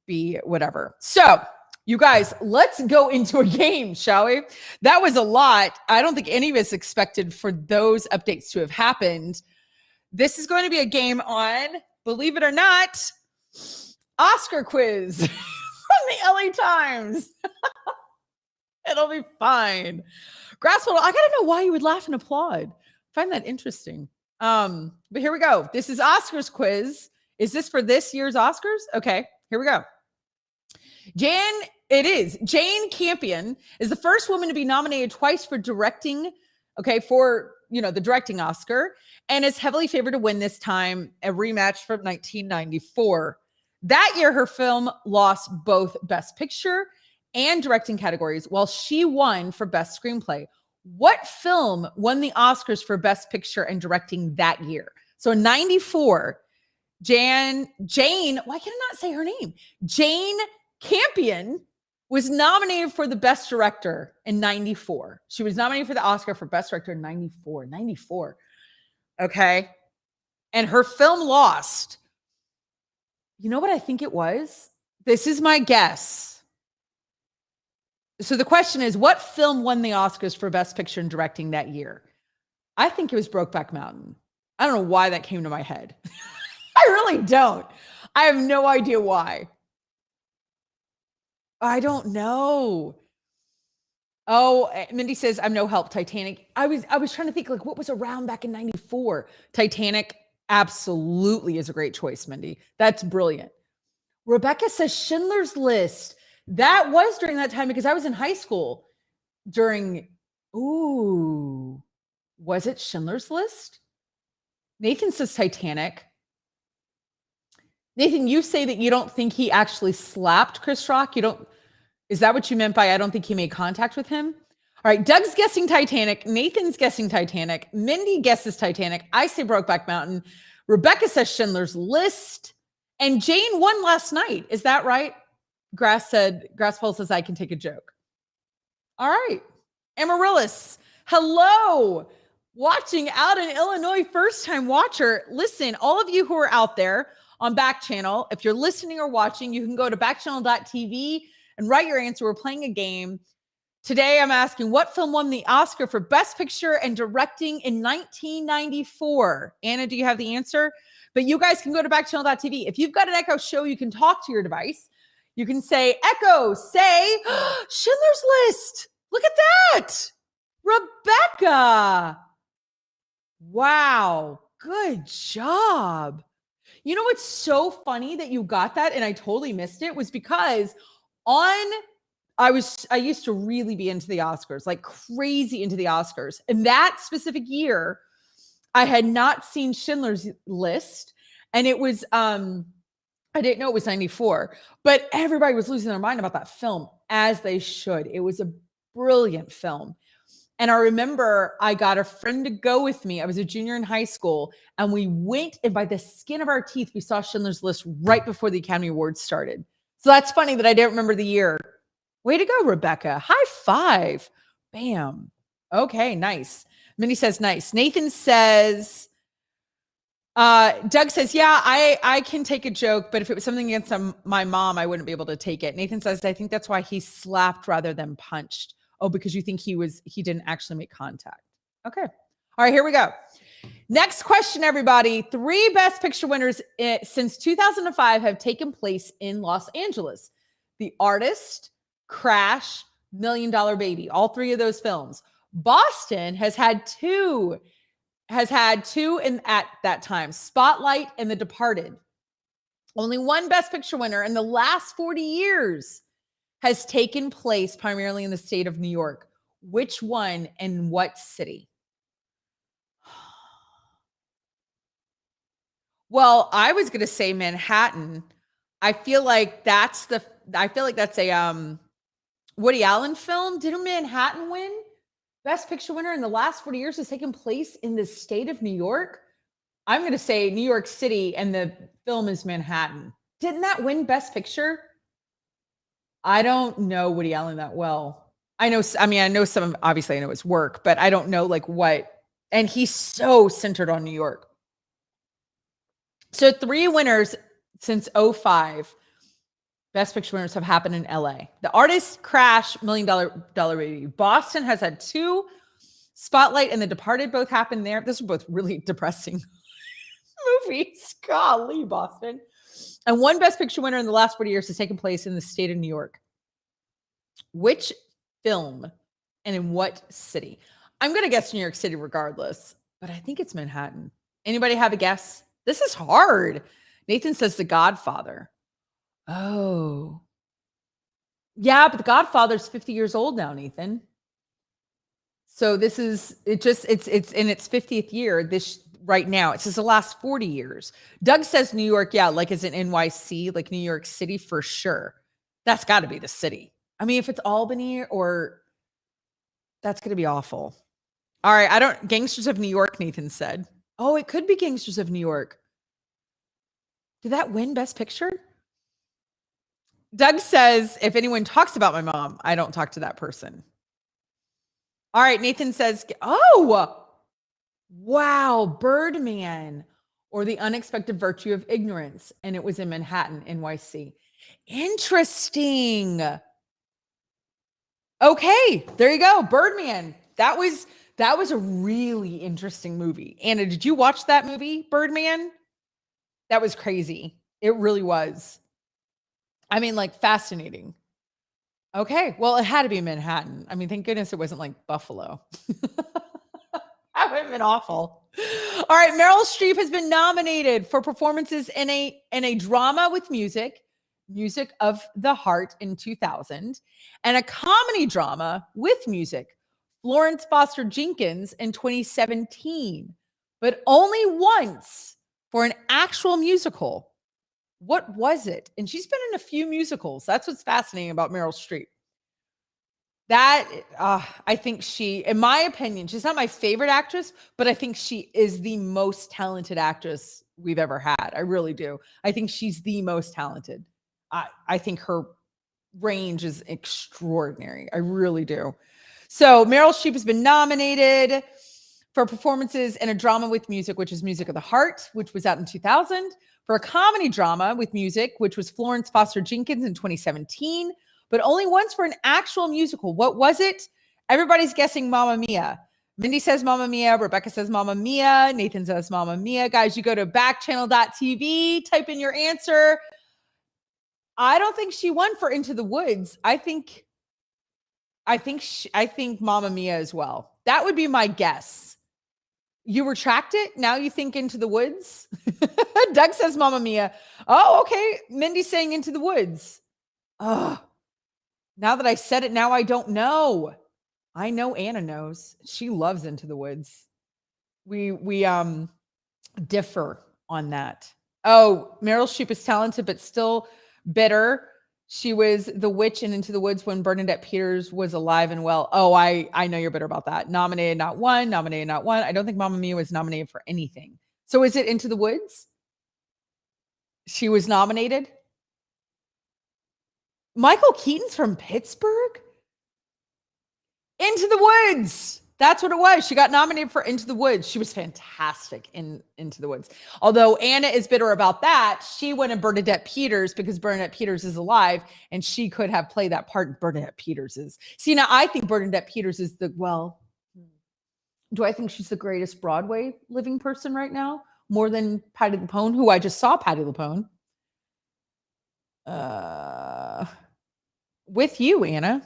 be whatever. So you guys, let's go into a game, shall we? That was a lot. I don't think any of us expected for those updates to have happened. This is going to be a game on, believe it or not, Oscar quiz from the LA Times. It'll be fine. Grasswell, I gotta know why you would laugh and applaud. I find that interesting. But here we go. This is Oscars quiz. Is this for this year's Oscars? Okay, here we go. Jane Campion is the first woman to be nominated twice for directing, for the directing Oscar, and is heavily favored to win this time, a rematch from 1994. That year, her film lost both Best Picture and directing categories, while she won for Best Screenplay. What film won the Oscars for Best Picture and directing that year? So in 94, Jane, why can I not say her name? Jane Campion was nominated for the Best Director in 94. She was nominated for the Oscar for Best Director in 94. Okay. And her film lost. You know what I think it was? This is my guess. So the question is, what film won the Oscars for Best Picture and Directing that year? I think it was Brokeback Mountain. I don't know why that came to my head. I really don't. I have no idea why. I don't know. Oh, Mindy says, I'm no help. Titanic. I was trying to think, like, what was around back in 94? Titanic absolutely is a great choice, Mindy. That's brilliant. Rebecca says Schindler's List. That was during that time because I was in high school was it Schindler's List? Nathan says Titanic. Nathan, you say that you don't think he actually slapped Chris Rock. Is that what you meant by I don't think he made contact with him? All right, Doug's guessing Titanic. Nathan's guessing Titanic. Mindy guesses Titanic. I say Brokeback Mountain. Rebecca says Schindler's List. And Jane won last night. Is that right? Grasspole says I can take a joke. All right. Amaryllis, hello. Watching out in Illinois, first-time watcher. Listen, all of you who are out there on Backchannel, if you're listening or watching, you can go to backchannel.tv and write your answer. We're playing a game. Today, I'm asking, what film won the Oscar for Best Picture and Directing in 1994? Anna, do you have the answer? But you guys can go to backchannel.tv. If you've got an Echo Show, you can talk to your device. You can say, Echo, say Schindler's List. Look at that. Rebecca. Wow. Good job. You know what's so funny that you got that and I totally missed it was because I used to really be into the Oscars, like crazy into the Oscars. And that specific year, I had not seen Schindler's List. And it was, I didn't know it was 94, but everybody was losing their mind about that film, as they should. It was a brilliant film. And I remember I got a friend to go with me. I was a junior in high school, and we went, and by the skin of our teeth, we saw Schindler's List right before the Academy Awards started. So that's funny that I didn't remember the year. Way to go, Rebecca. High five. Bam. Okay, nice. Minnie says nice. Nathan says, Doug says, yeah, I can take a joke, but if it was something against my mom, I wouldn't be able to take it. Nathan says, I think that's why he slapped rather than punched. Oh, because you think he didn't actually make contact. Okay. All right, here we go. Next question, everybody. 3 Best Picture winners since 2005 have taken place in Los Angeles. The Artist, Crash, $1 Million Baby, all 3 of those films. Boston has had two at that time, Spotlight and The Departed. Only 1 Best Picture winner in the last 40 years has taken place primarily in the state of New York. Which one and what city? Well, I was going to say Manhattan. I feel like that's a Woody Allen film. Didn't Manhattan win? Best Picture winner in the last 40 years has taken place in the state of New York. I'm going to say New York City, and the film is Manhattan. Didn't that win Best Picture? I don't know Woody Allen that well. I know some, obviously I know his work, but I don't know like what, and he's so centered on New York. So 3 winners since 2005. Best Picture winners have happened in LA. The Artist, Crash, $1 Million Baby. Boston has had 2. Spotlight and The Departed both happened there. Those are both really depressing movies. Golly, Boston. And 1 Best Picture winner in the last 40 years has taken place in the state of New York. Which film and in what city? I'm going to guess New York City regardless, but I think it's Manhattan. Anybody have a guess? This is hard. Nathan says The Godfather. Oh. Yeah, but The Godfather's 50 years old now, Nathan. So this is, it's in its 50th year right now. It says the last 40 years. Doug says New York, yeah, like is it NYC, like New York City for sure. That's got to be the city. I mean, if it's Albany or that's going to be awful. All right, Gangsters of New York, Nathan said. Oh, it could be Gangsters of New York. Did that win Best Picture? Doug says, if anyone talks about my mom, I don't talk to that person. All right, Nathan says, oh, wow, Birdman or The Unexpected Virtue of Ignorance. And it was in Manhattan, NYC. Interesting. Okay, there you go. Birdman. That was a really interesting movie. Anna, did you watch that movie, Birdman? That was crazy. It really was. I mean, like fascinating. Okay, well, it had to be Manhattan. I mean, thank goodness it wasn't like Buffalo. That would have been awful. All right, Meryl Streep has been nominated for performances in a drama with music of the Heart in 2000, and a comedy drama with music, Florence Foster Jenkins in 2017, but only once for an actual musical. What was it? And she's been in a few musicals. That's what's fascinating about Meryl Streep. That I think in my opinion, she's not my favorite actress, but I think she is the most talented actress we've ever had. I really do. I think she's the most talented. I think her range is extraordinary. I really do. So Meryl Streep has been nominated for performances in a drama with music, which is Music of the Heart, which was out in 2000, for a comedy drama with music, which was Florence Foster Jenkins in 2017, but only once for an actual musical. What was it? Everybody's guessing Mamma Mia. Mindy says Mamma Mia. Rebecca says Mamma Mia. Nathan says Mamma Mia. Guys, you go to backchannel.tv, type in your answer. I don't think she won for Into the Woods. I think Mamma Mia as well. That would be my guess. You retract it? Now you think Into the Woods? Doug says Mamma Mia. Oh, okay. Mindy's saying Into the Woods. Oh, now that I said it, now I don't know. I know Anna knows. She loves Into the Woods. We differ on that. Oh, Meryl Streep is talented, but still bitter. She was the witch in Into the Woods when Bernadette Peters was alive and well. Oh, I know you're bitter about that. Nominated, not won. Nominated, not won. I don't think Mamma Mia was nominated for anything. So is it Into the Woods? She was nominated? Michael Keaton's from Pittsburgh? Into the Woods. That's what it was. She got nominated for Into the Woods. She was fantastic in Into the Woods. Although Anna is bitter about that, she went in Bernadette Peters because Bernadette Peters is alive and she could have played that part. Bernadette Peters is. See, now I think Bernadette Peters is do I think she's the greatest Broadway living person right now? More than Patti LuPone, who I just saw Patti LuPone. With you, Anna.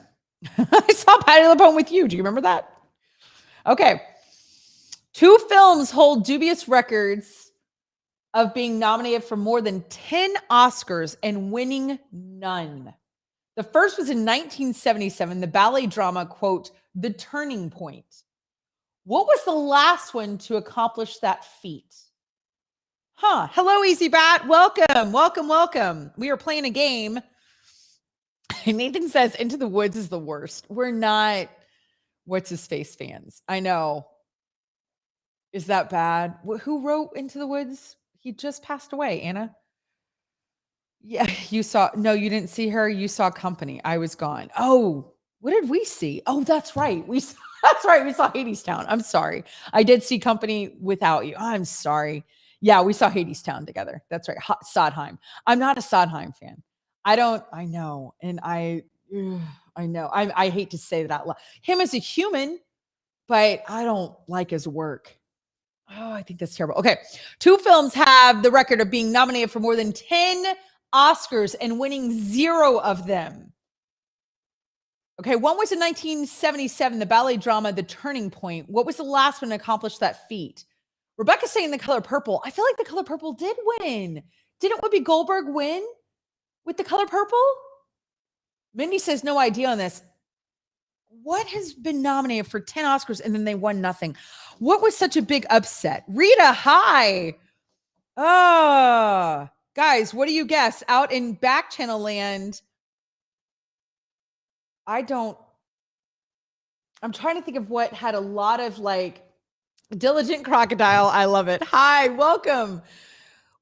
I saw Patti LuPone with you. Do you remember that? Okay. 2 films hold dubious records of being nominated for more than 10 Oscars and winning none. The first was in 1977, the ballet drama, quote, The Turning Point. What was the last one to accomplish that feat? Hello, Easy Bat. Welcome, welcome, welcome. We are playing a game. Nathan says Into the Woods is the worst. We're not what's his face fans. I know. Is that bad? Who wrote Into the Woods? He just passed away, Anna. Yeah, you didn't see her. You saw Company. I was gone. Oh, what did we see? Oh, that's right. That's right. We saw Hadestown. I'm sorry. I did see Company without you. I'm sorry. Yeah, we saw Hadestown together. That's right. Sondheim. I'm not a Sondheim fan. I know. And I know. I hate to say that out loud. Him as a human, but I don't like his work. Oh, I think that's terrible. Okay. 2 films have the record of being nominated for more than 10 Oscars and winning 0 of them. Okay. One was in 1977, the ballet drama, The Turning Point. What was the last one to accomplish that feat? Rebecca's saying The Color Purple. I feel like The Color Purple did win. Didn't Whoopi Goldberg win with The Color Purple? Mindy says no idea on this. What has been nominated for 10 Oscars and then they won nothing? What was such a big upset? Rita, hi. Oh, guys, what do you guess? Out in Backchannel land, I'm trying to think of what had a lot of like Diligent Crocodile. I love it. Hi, welcome.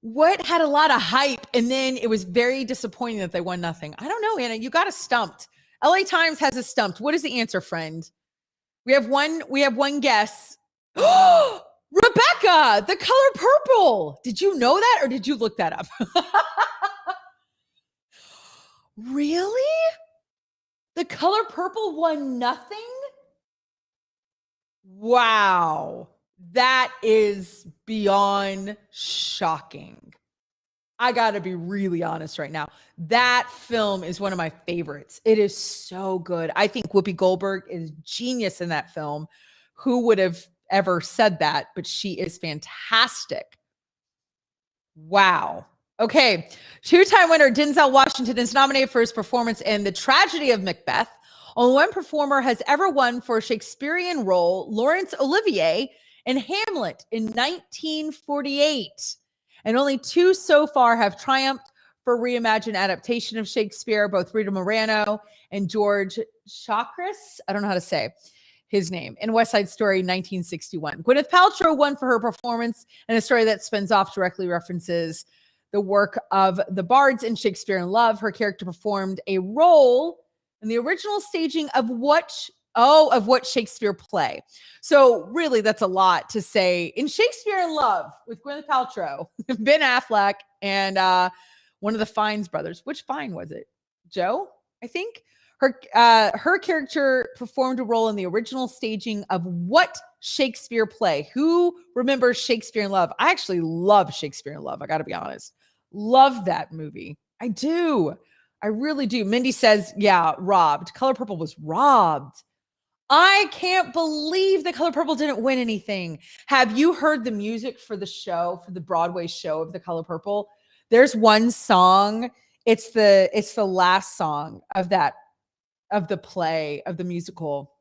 What had a lot of hype and then it was very disappointing that they won nothing? I don't know, Anna. You got us stumped. LA Times has us stumped. What is the answer, friend? We have one guess. Rebecca, The Color Purple. Did you know that or did you look that up? Really? The Color Purple won nothing? Wow. That is beyond shocking. I got to be really honest right now. That film is one of my favorites. It is so good. I think Whoopi Goldberg is genius in that film. Who would have ever said that? But she is fantastic. Wow. Okay. 2-time winner Denzel Washington is nominated for his performance in The Tragedy of Macbeth. Only one performer has ever won for a Shakespearean role, Laurence Olivier in Hamlet in 1948. And only 2 so far have triumphed for reimagined adaptation of Shakespeare, both Rita Moreno and George Chakris. I don't know how to say his name. In West Side Story, 1961. Gwyneth Paltrow won for her performance in a story that spins off directly references the work of the bards in Shakespeare in Love. Her character performed a role in the original staging of what Shakespeare play. So really, that's a lot to say. In Shakespeare in Love with Gwyneth Paltrow, Ben Affleck, and one of the Fiennes brothers. Which Fine was it? Joe, I think. Her character performed a role in the original staging of what Shakespeare play? Who remembers Shakespeare in Love? I actually love Shakespeare in Love. I got to be honest. Love that movie. I do. I really do. Mindy says, yeah, robbed. Color Purple was robbed. I can't believe The Color Purple didn't win anything. Have you heard the music for the show, for the Broadway show of The Color Purple? There's one song. It's the last song of the play, of the musical.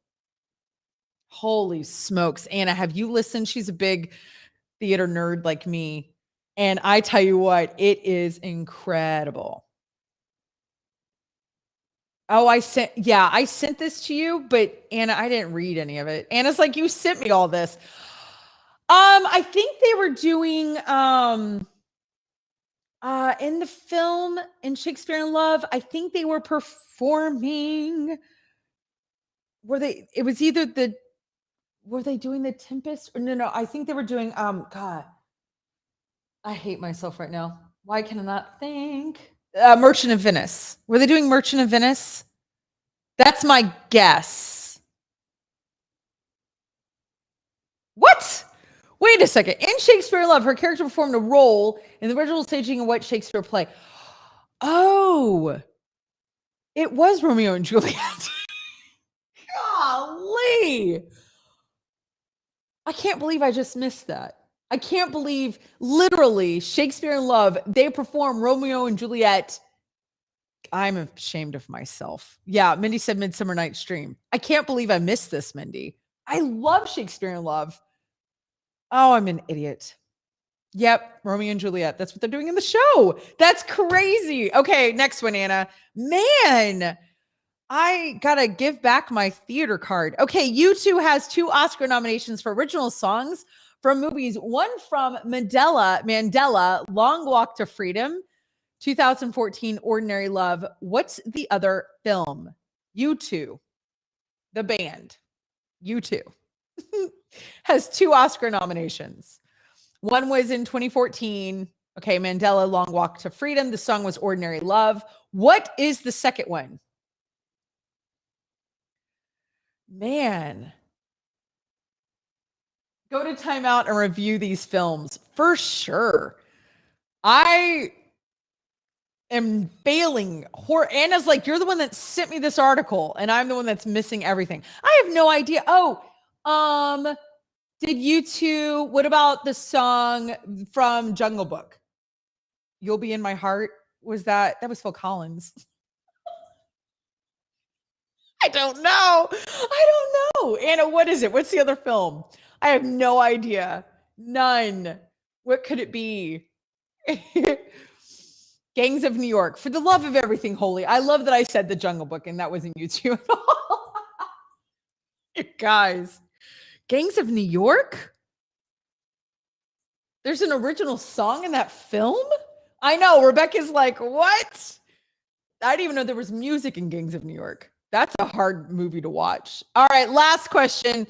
Holy smokes. Anna, have you listened? She's a big theater nerd like me. And I tell you what, it is incredible. Oh, I sent this to you, but Anna, I didn't read any of it. Anna's like, you sent me all this. I think they were doing in the film in Shakespeare in Love, I think they were performing. Were they doing The Tempest? Or no, I think they were doing God. I hate myself right now. Why can I not think? Merchant of Venice. Were they doing Merchant of Venice? That's my guess. What? Wait a second. In Shakespeare in Love, her character performed a role in the original staging of what Shakespeare play? Oh, it was Romeo and Juliet. Golly. I can't believe I just missed that. I can't believe literally Shakespeare in Love, they perform Romeo and Juliet. I'm ashamed of myself. Yeah, Mindy said Midsummer Night's Dream. I can't believe I missed this, Mindy. I love Shakespeare in Love. Oh, I'm an idiot. Yep, Romeo and Juliet. That's what they're doing in the show. That's crazy. Okay, next one, Anna. Man, I gotta give back my theater card. Okay, U2 has 2 Oscar nominations for original songs from movies. One from Mandela, Long Walk to Freedom, 2014, Ordinary Love. What's the other film? U2, the band, U2, has 2 Oscar nominations. One was in 2014. Okay, Mandela, Long Walk to Freedom. The song was Ordinary Love. What is the second one? Man. Go to timeout and review these films for sure. I am failing. Anna's like, you're the one that sent me this article, and I'm the one that's missing everything. I have no idea. Did you two? What about the song from Jungle Book? You'll Be in My Heart. That was Phil Collins? I don't know. Anna, what is it? What's the other film? I have no idea. None. What could it be? Gangs of New York. For the love of everything holy. I love that I said the Jungle Book and that wasn't you two at all. You guys. Gangs of New York? There's an original song in that film? I know. Rebecca's like, what? I didn't even know there was music in Gangs of New York. That's a hard movie to watch. All right, last question.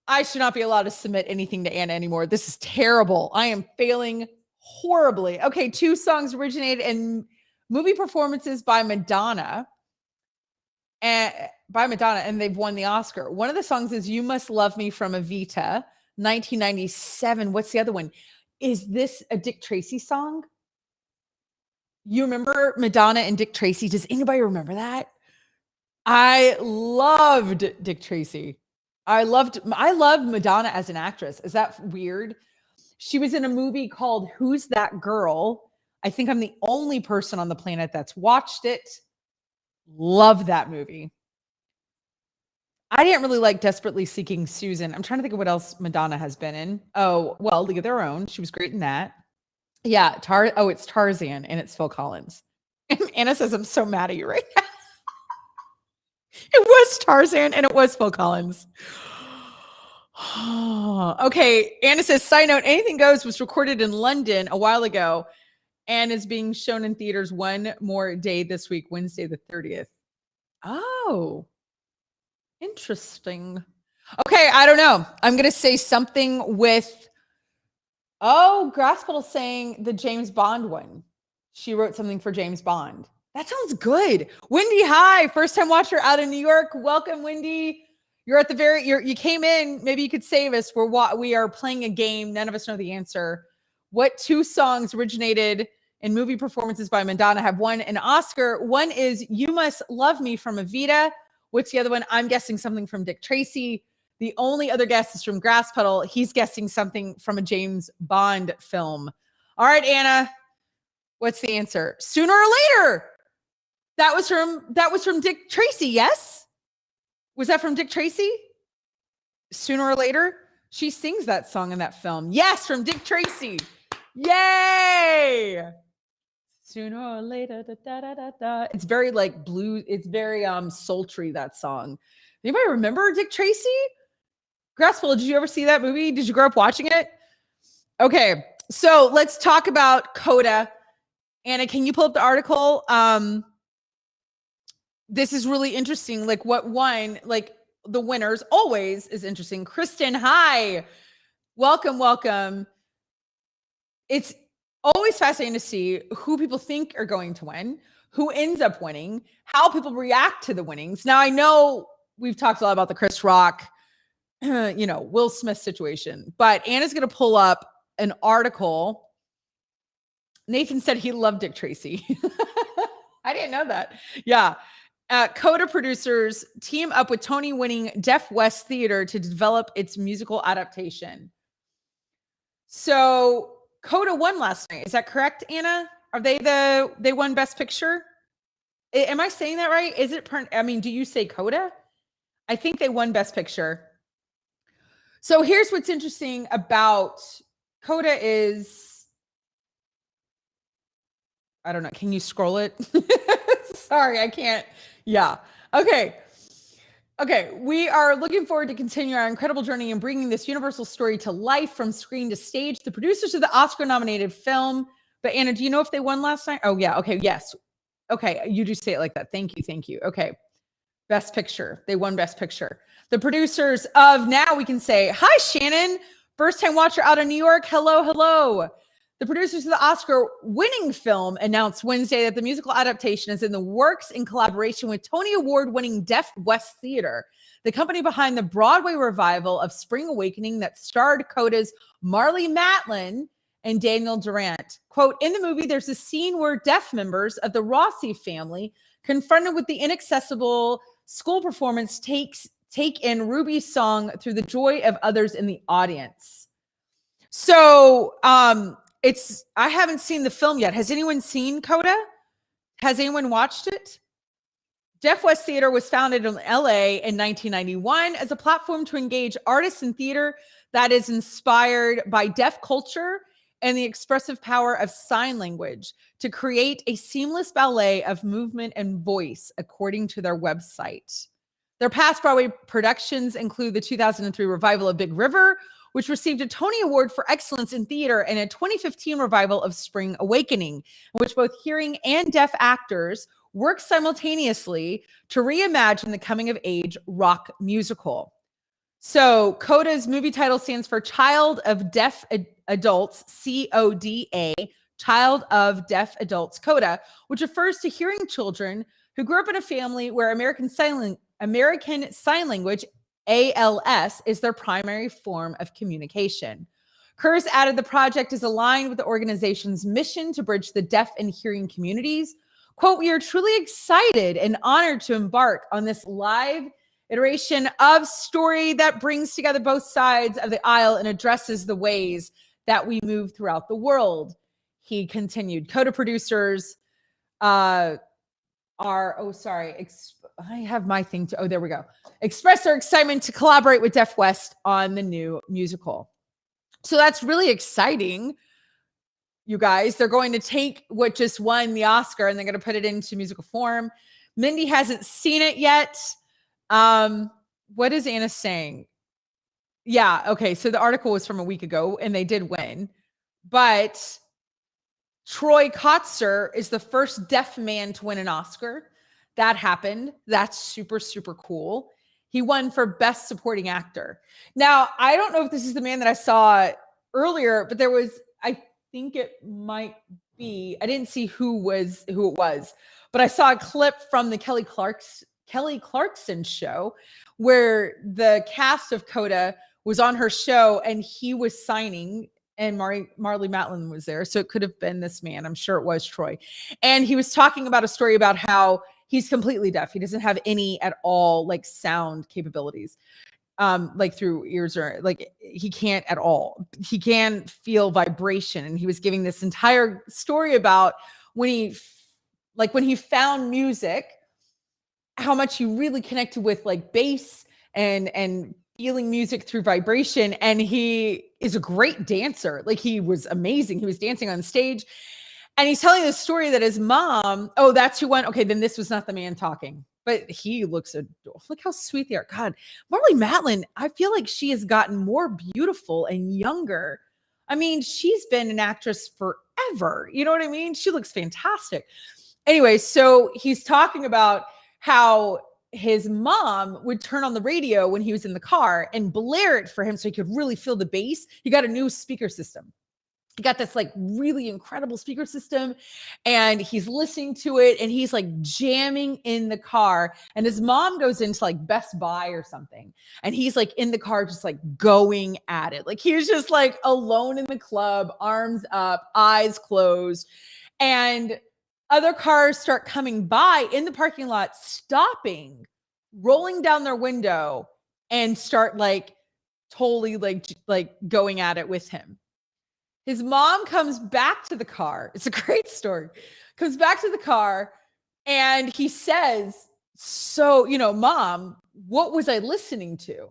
I should not be allowed to submit anything to Anna anymore. This is terrible. I am failing horribly. Okay, 2 songs originated in movie performances by Madonna. And they've won the Oscar. One of the songs is You Must Love Me from Evita, 1997. What's the other one? Is this a Dick Tracy song? You remember Madonna and Dick Tracy? Does anybody remember that? I loved Dick Tracy. I loved Madonna as an actress. Is that weird? She was in a movie called Who's That Girl? I think I'm the only person on the planet that's watched it. Love that movie. I didn't really like Desperately Seeking Susan. I'm trying to think of what else Madonna has been in. Oh, well, League of Their Own. She was great in that. Yeah, it's Tarzan and it's Phil Collins. Anna says, I'm so mad at you right now. It was Tarzan and it was Phil Collins. Okay, Anna says, side note, Anything Goes was recorded in London a while ago and is being shown in theaters one more day this week, Wednesday the 30th. Oh, interesting. Okay, I don't know. I'm going to say something with, Grass Pedal saying the James Bond one. She wrote something for James Bond. That sounds good. Wendy, hi. First time watcher out in New York. Welcome, Wendy. You're at the you came in. Maybe you could save us. We are playing a game. None of us know the answer. What 2 songs originated in movie performances by Madonna have won an Oscar? One is You Must Love Me from Evita. What's the other one? I'm guessing something from Dick Tracy. The only other guess is from Grass Pedal. He's guessing something from a James Bond film. All right, Anna. What's the answer? Sooner or Later. That was from Dick Tracy, yes? Was that from Dick Tracy? Sooner or Later? She sings that song in that film. Yes, from Dick Tracy. Yay! Sooner or later, da, da, da, da, da. It's very like blue. It's very sultry, that song. Anybody remember Dick Tracy? Grassful, did you ever see that movie? Did you grow up watching it? Okay, so let's talk about Coda. Anna, can you pull up the article? This is really interesting. Like what won, like the winners always is interesting. Kristen, hi. Welcome. It's always fascinating to see who people think are going to win, who ends up winning, how people react to the winnings. Now, I know we've talked a lot about the Chris Rock, Will Smith situation, but Anna's going to pull up an article. Nathan said he loved Dick Tracy. I didn't know that. Yeah. Coda producers team up with Tony-winning Deaf West Theater to develop its musical adaptation. So Coda won last night. Is that correct, Anna? Are they won Best Picture? Am I saying that right? Is it? Do you say Coda? I think they won Best Picture. So here's what's interesting about Coda is, I don't know. Can you scroll it? Sorry, I can't. Yeah. Okay. We are looking forward to continuing our incredible journey in bringing this universal story to life from screen to stage. The producers of the Oscar-nominated film. But Anna, do you know if they won last night? Oh, yeah. Okay. Yes. Okay. You do say it like that. Thank you. Okay. Best Picture. They won Best Picture. The producers of, now we can say, hi, Shannon. First time watcher out of New York. Hello. The producers of the Oscar-winning film announced Wednesday that the musical adaptation is in the works in collaboration with Tony Award-winning Deaf West Theater, the company behind the Broadway revival of Spring Awakening that starred Coda's Marlee Matlin and Daniel Durant. Quote, in the movie, there's a scene where deaf members of the Rossi family, confronted with the inaccessible school performance, take in Ruby's song through the joy of others in the audience. So, I haven't seen the film yet. Has anyone seen Coda? Has anyone watched it? Deaf West Theater was founded in LA in 1991 as a platform to engage artists in theater that is inspired by deaf culture and the expressive power of sign language to create a seamless ballet of movement and voice, according to their website. Their past Broadway productions include the 2003 revival of Big River, which received a Tony Award for Excellence in Theater, and a 2015 revival of Spring Awakening, in which both hearing and deaf actors worked simultaneously to reimagine the coming-of-age rock musical. So Coda's movie title stands for Child of Deaf Adults, CODA, Child of Deaf Adults Coda, which refers to hearing children who grew up in a family where American Sign Language, ALS, is their primary form of communication. Kurz added the project is aligned with the organization's mission to bridge the deaf and hearing communities. Quote, we are truly excited and honored to embark on this live iteration of story that brings together both sides of the aisle and addresses the ways that we move throughout the world. He continued. Coda producers I have my thing to, there we go. Express their excitement to collaborate with Deaf West on the new musical. So that's really exciting, you guys. They're going to take what just won the Oscar and they're going to put it into musical form. Mindy hasn't seen it yet. What is Anna saying? Yeah, okay. So the article was from a week ago and they did win. But Troy Kotsur is the first deaf man to win an Oscar. That happened. That's super, super cool. He won for Best Supporting Actor. Now, I don't know if this is the man that I saw earlier, but there was, I think it might be, I didn't see who it was, but I saw a clip from the Kelly Clarkson show where the cast of Coda was on her show and he was signing, and Marlee Matlin was there. So it could have been this man. I'm sure it was Troy. And he was talking about a story about how he's completely deaf. He doesn't have any at all like sound capabilities, like through ears, or like he can't at all. He can feel vibration. And he was giving this entire story about when he found music, how much he really connected with like bass and feeling music through vibration. And he is a great dancer. Like he was amazing. He was dancing on stage. And he's telling the story that his mom, oh, that's who won. Okay, then this was not the man talking, but he looks adorable. Look how sweet they are. God, Marlee Matlin, I feel like she has gotten more beautiful and younger. I mean, she's been an actress forever. You know what I mean? She looks fantastic. Anyway, so he's talking about how his mom would turn on the radio when he was in the car and blare it for him so he could really feel the bass. He got a new speaker system. He got this like really incredible speaker system and he's listening to it and he's like jamming in the car, and his mom goes into like Best Buy or something and he's like in the car just like going at it. Like he was just like alone in the club, arms up, eyes closed, and other cars start coming by in the parking lot, stopping, rolling down their window and start like totally like going at it with him. His mom comes back to the car. It's a great story. Comes back to the car and he says, so, Mom, what was I listening to?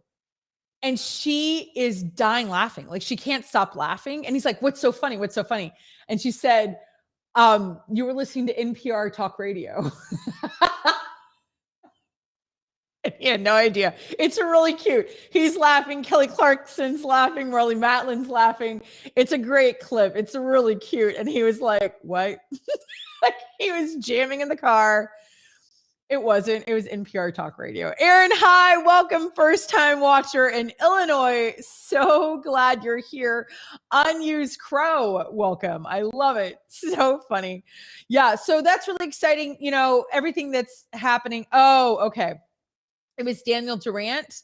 And she is dying laughing. Like she can't stop laughing. And he's like, what's so funny? What's so funny? And she said, you were listening to NPR talk radio. He had no idea. It's really cute. He's laughing. Kelly Clarkson's laughing. Marlee Matlin's laughing. It's a great clip. It's really cute. And he was like, what? Like he was jamming in the car. It wasn't. It was NPR Talk Radio. Aaron, hi. Welcome, first time watcher in Illinois. So glad you're here. Unused Crow, welcome. I love it. So funny. Yeah, so that's really exciting. You know, everything that's happening. Oh, okay. It was Daniel Durant.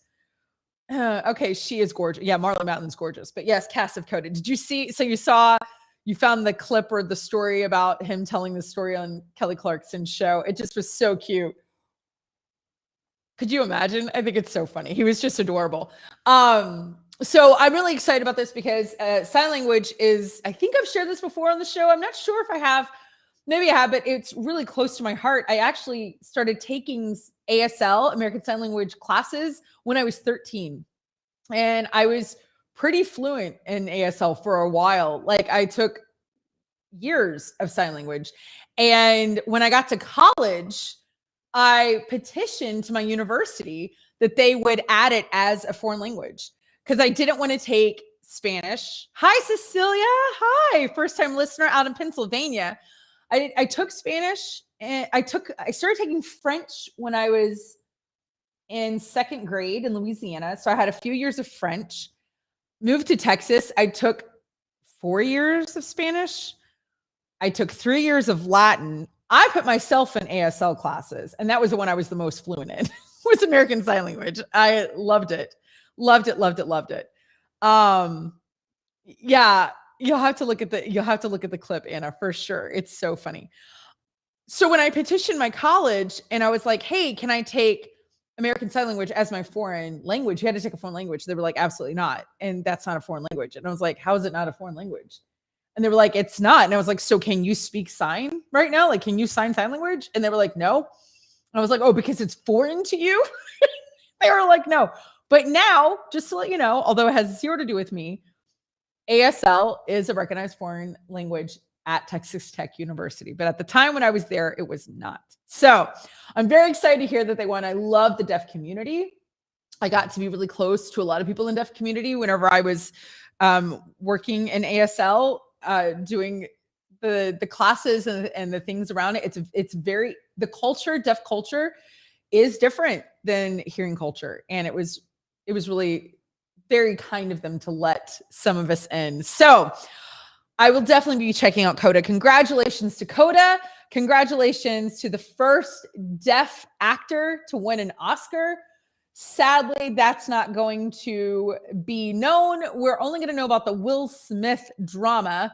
Okay, she is gorgeous. Yeah, Marla Mountain's gorgeous. But yes, cast of Coda. Did you see? So you found the clip or the story about him telling the story on Kelly Clarkson's show. It just was so cute. Could you imagine? I think it's so funny. He was just adorable. So I'm really excited about this because sign language is, I think I've shared this before on the show. I'm not sure if I have. Maybe I have, but it's really close to my heart. I actually started taking ASL, American Sign Language classes, when I was 13. And I was pretty fluent in ASL for a while. Like I took years of sign language. And when I got to college, I petitioned to my university that they would add it as a foreign language because I didn't want to take Spanish. Hi, Cecilia. Hi, first time listener out in Pennsylvania. I took Spanish and I started taking French when I was in second grade in Louisiana. So I had a few years of French. Moved to Texas. I took 4 years of Spanish. I took 3 years of Latin. I put myself in ASL classes, and that was the one I was the most fluent in, was American Sign Language. I loved it. Loved it, loved it, loved it. Yeah, you'll have to look at the clip, Anna, for sure. It's so funny. So when I petitioned my college and I was like, hey, can I take American Sign Language as my foreign language? You had to take a foreign language. They were like, absolutely not. And that's not a foreign language. And I was like, how is it not a foreign language? And they were like, it's not. And I was like, so can you speak sign right now? Like, can you sign language? And they were like, no. And I was like, oh, because it's foreign to you? They were like, no. But now, just to let you know, although it has zero to do with me, ASL is a recognized foreign language at Texas Tech University. But at the time when I was there, it was not. So I'm very excited to hear that they won. I love the deaf community. I got to be really close to a lot of people in deaf community whenever I was working in ASL, doing the classes and the things around it. It's very, the culture, deaf culture is different than hearing culture. And it was really very kind of them to let some of us in. So I will definitely be checking out Coda. Congratulations to Coda. Congratulations to the first deaf actor to win an Oscar. Sadly, that's not going to be known. We're only going to know about the Will Smith drama.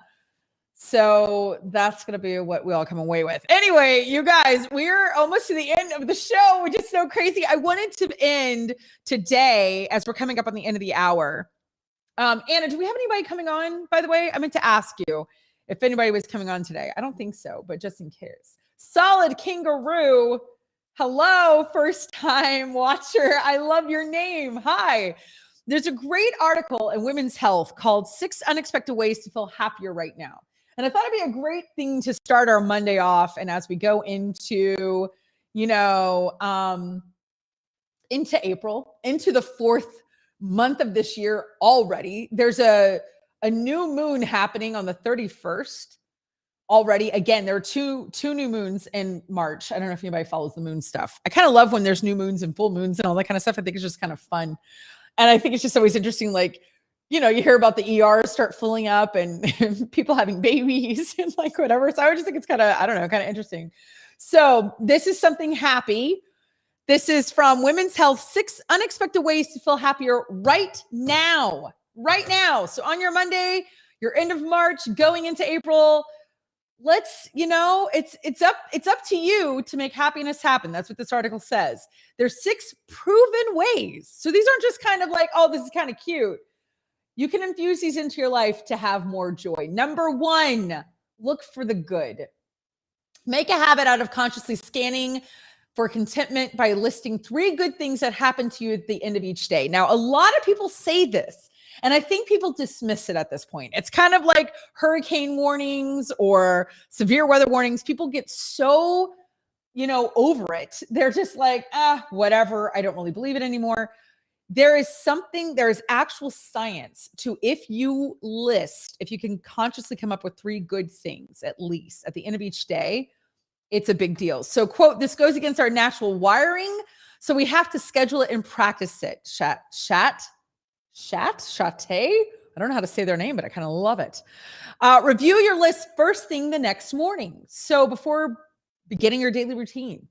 So that's going to be what we all come away with. Anyway, you guys, we're almost to the end of the show, which is so crazy. I wanted to end today as we're coming up on the end of the hour. Anna, do we have anybody coming on, by the way? I meant to ask you if anybody was coming on today. I don't think so, but just in case. Solid Kangaroo. Hello, first time watcher. I love your name. Hi. There's a great article in Women's Health called 6 Unexpected Ways to Feel Happier Right Now. And I thought it'd be a great thing to start our Monday off. And as we go into, into April, into the 4th month of this year already, there's a new moon happening on the 31st already. Again, there are two new moons in March. I don't know if anybody follows the moon stuff. I kind of love when there's new moons and full moons and all that kind of stuff. I think it's just kind of fun. And I think it's just always interesting, like, you hear about the ERs start filling up and people having babies and like whatever. So I just think it's kind of, I don't know, kind of interesting. So this is something happy. This is from Women's Health, 6 Unexpected Ways to Feel Happier right now. Right now. So on your Monday, your end of March, going into April, let's, it's up to you to make happiness happen. That's what this article says. There's 6 proven ways. So these aren't just kind of like, oh, this is kind of cute. You can infuse these into your life to have more joy. Number 1, look for the good. Make a habit out of consciously scanning for contentment by listing 3 good things that happen to you at the end of each day. Now, a lot of people say this, and I think people dismiss it at this point. It's kind of like hurricane warnings or severe weather warnings. People get so, over it. They're just like, whatever. I don't really believe it anymore. There is actual science to, if you can consciously come up with 3 good things, at least at the end of each day, It's a big deal. So, quote, this goes against our natural wiring, so we have to schedule it and practice it. Chat? I don't know how to say their name, but I kind of love it. Review your list first thing the next morning. So before beginning your daily routine.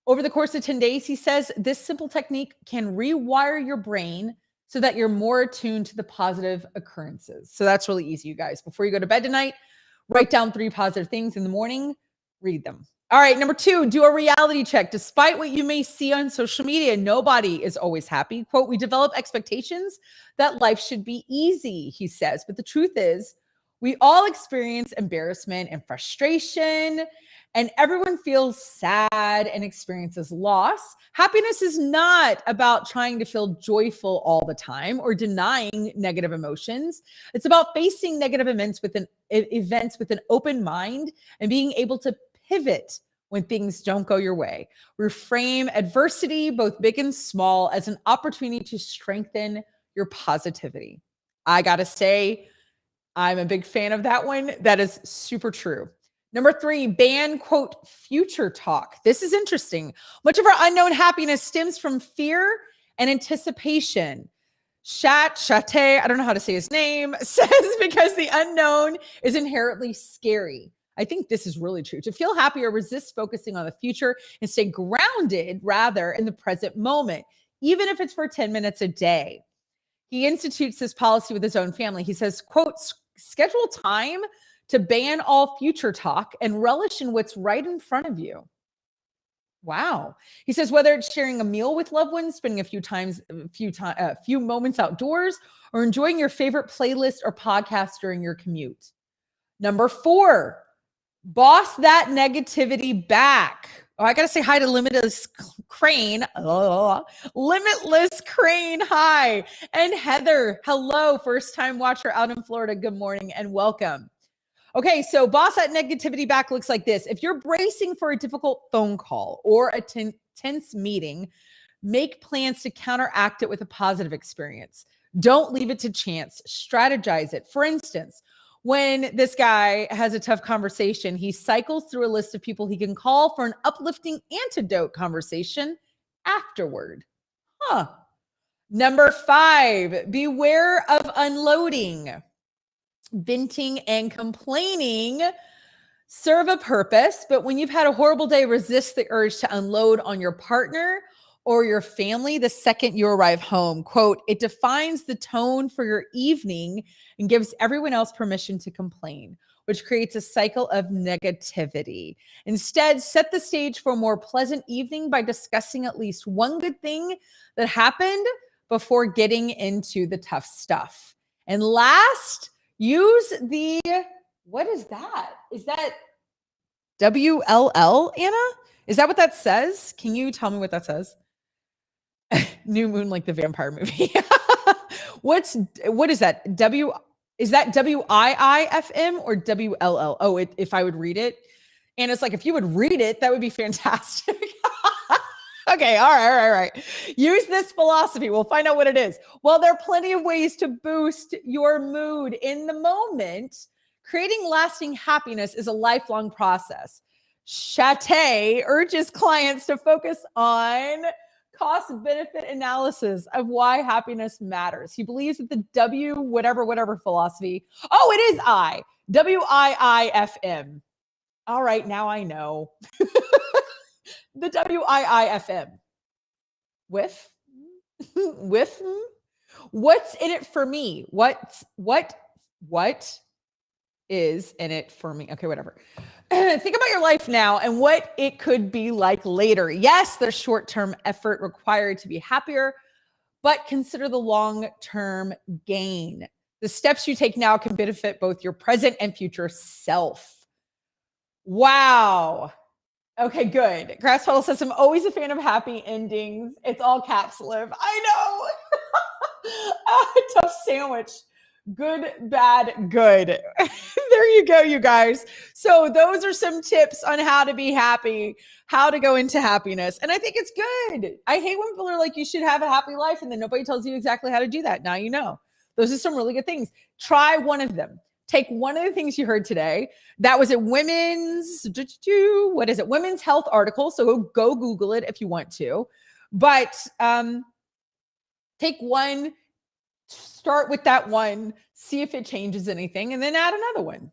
Over the course of 10 days, he says, this simple technique can rewire your brain so that you're more attuned to the positive occurrences. So that's really easy, you guys. Before you go to bed tonight, write down 3 positive things in the morning, read them. All right, number 2, do a reality check. Despite what you may see on social media, nobody is always happy. Quote, we develop expectations that life should be easy, he says. But the truth is, we all experience embarrassment and frustration, and everyone feels sad and experiences loss. Happiness is not about trying to feel joyful all the time or denying negative emotions. It's about facing negative events with an open mind and being able to pivot when things don't go your way. Reframe adversity, both big and small, as an opportunity to strengthen your positivity. I gotta say, I'm a big fan of that one. That is super true. Number 3, ban, quote, future talk. This is interesting. Much of our unknown happiness stems from fear and anticipation. Chate, I don't know how to say his name, says because the unknown is inherently scary. I think this is really true. To feel happy or resist focusing on the future and stay grounded rather in the present moment, even if it's for 10 minutes a day. He institutes this policy with his own family. He says, quote, schedule time to ban all future talk and relish in what's right in front of you. Wow. He says, whether it's sharing a meal with loved ones, spending a few moments outdoors, or enjoying your favorite playlist or podcast during your commute. Number 4, boss that negativity back. Oh, I got to say hi to Limitless Crane. Limitless Crane. Hi. And Heather. Hello. First time watcher out in Florida. Good morning and welcome. Okay, so boss that negativity back looks like this. If you're bracing for a difficult phone call or a tense meeting, make plans to counteract it with a positive experience. Don't leave it to chance. Strategize it. For instance, when this guy has a tough conversation, he cycles through a list of people he can call for an uplifting antidote conversation afterward. Number 5, beware of unloading. Venting and complaining serve a purpose, but when you've had a horrible day, resist the urge to unload on your partner or your family the second you arrive home. Quote, it defines the tone for your evening and gives everyone else permission to complain, which creates a cycle of negativity. Instead, set the stage for a more pleasant evening by discussing at least one good thing that happened before getting into the tough stuff. And last, use the, what is that? Is that WLL, Anna? Is that what that says? Can you tell me what that says? New Moon, like the vampire movie. What is that? Is that WIIFM or WLL? Oh, if I would read it. And it's like, if you would read it, that would be fantastic. Okay, all right. Use this philosophy. We'll find out what it is. Well, there are plenty of ways to boost your mood in the moment. Creating lasting happiness is a lifelong process. Chate urges clients to focus on cost-benefit analysis of why happiness matters. He believes that the whatever philosophy. Oh, it is WIIFM. All right, now I know. The WIIFM. With what's in it for me? What is in it for me? Okay, whatever. Think about your life now and what it could be like later. Yes, there's short-term effort required to be happier, but consider the long-term gain. The steps you take now can benefit both your present and future self. Wow. Okay, good. Grass Puddle says, I'm always a fan of happy endings. It's all caps, Liv. I know. Tough sandwich. Good, bad, good. There you go, you guys. So those are some tips on how to be happy, how to go into happiness. And I think it's good. I hate when people are like, you should have a happy life, and then nobody tells you exactly how to do that. Now you know. Those are some really good things. Try one of them. take one of the things you heard today. That was a women's, what is it? Women's health article. So go Google it if you want to. But take one, start with that one, see if it changes anything, and then add another one.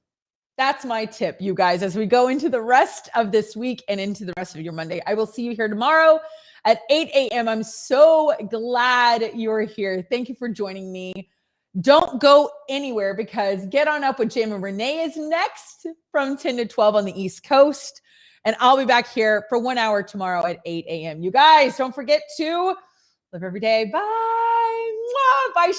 That's my tip, you guys, as we go into the rest of this week and into the rest of your Monday. I will see you here tomorrow at 8 a.m. I'm so glad you're here. Thank you for joining me. Don't go anywhere because Get On Up with Jam and Renee is next from 10 to 12 on the East Coast. And I'll be back here for 1 hour tomorrow at 8 a.m. You guys, don't forget to live every day. Bye. Bye.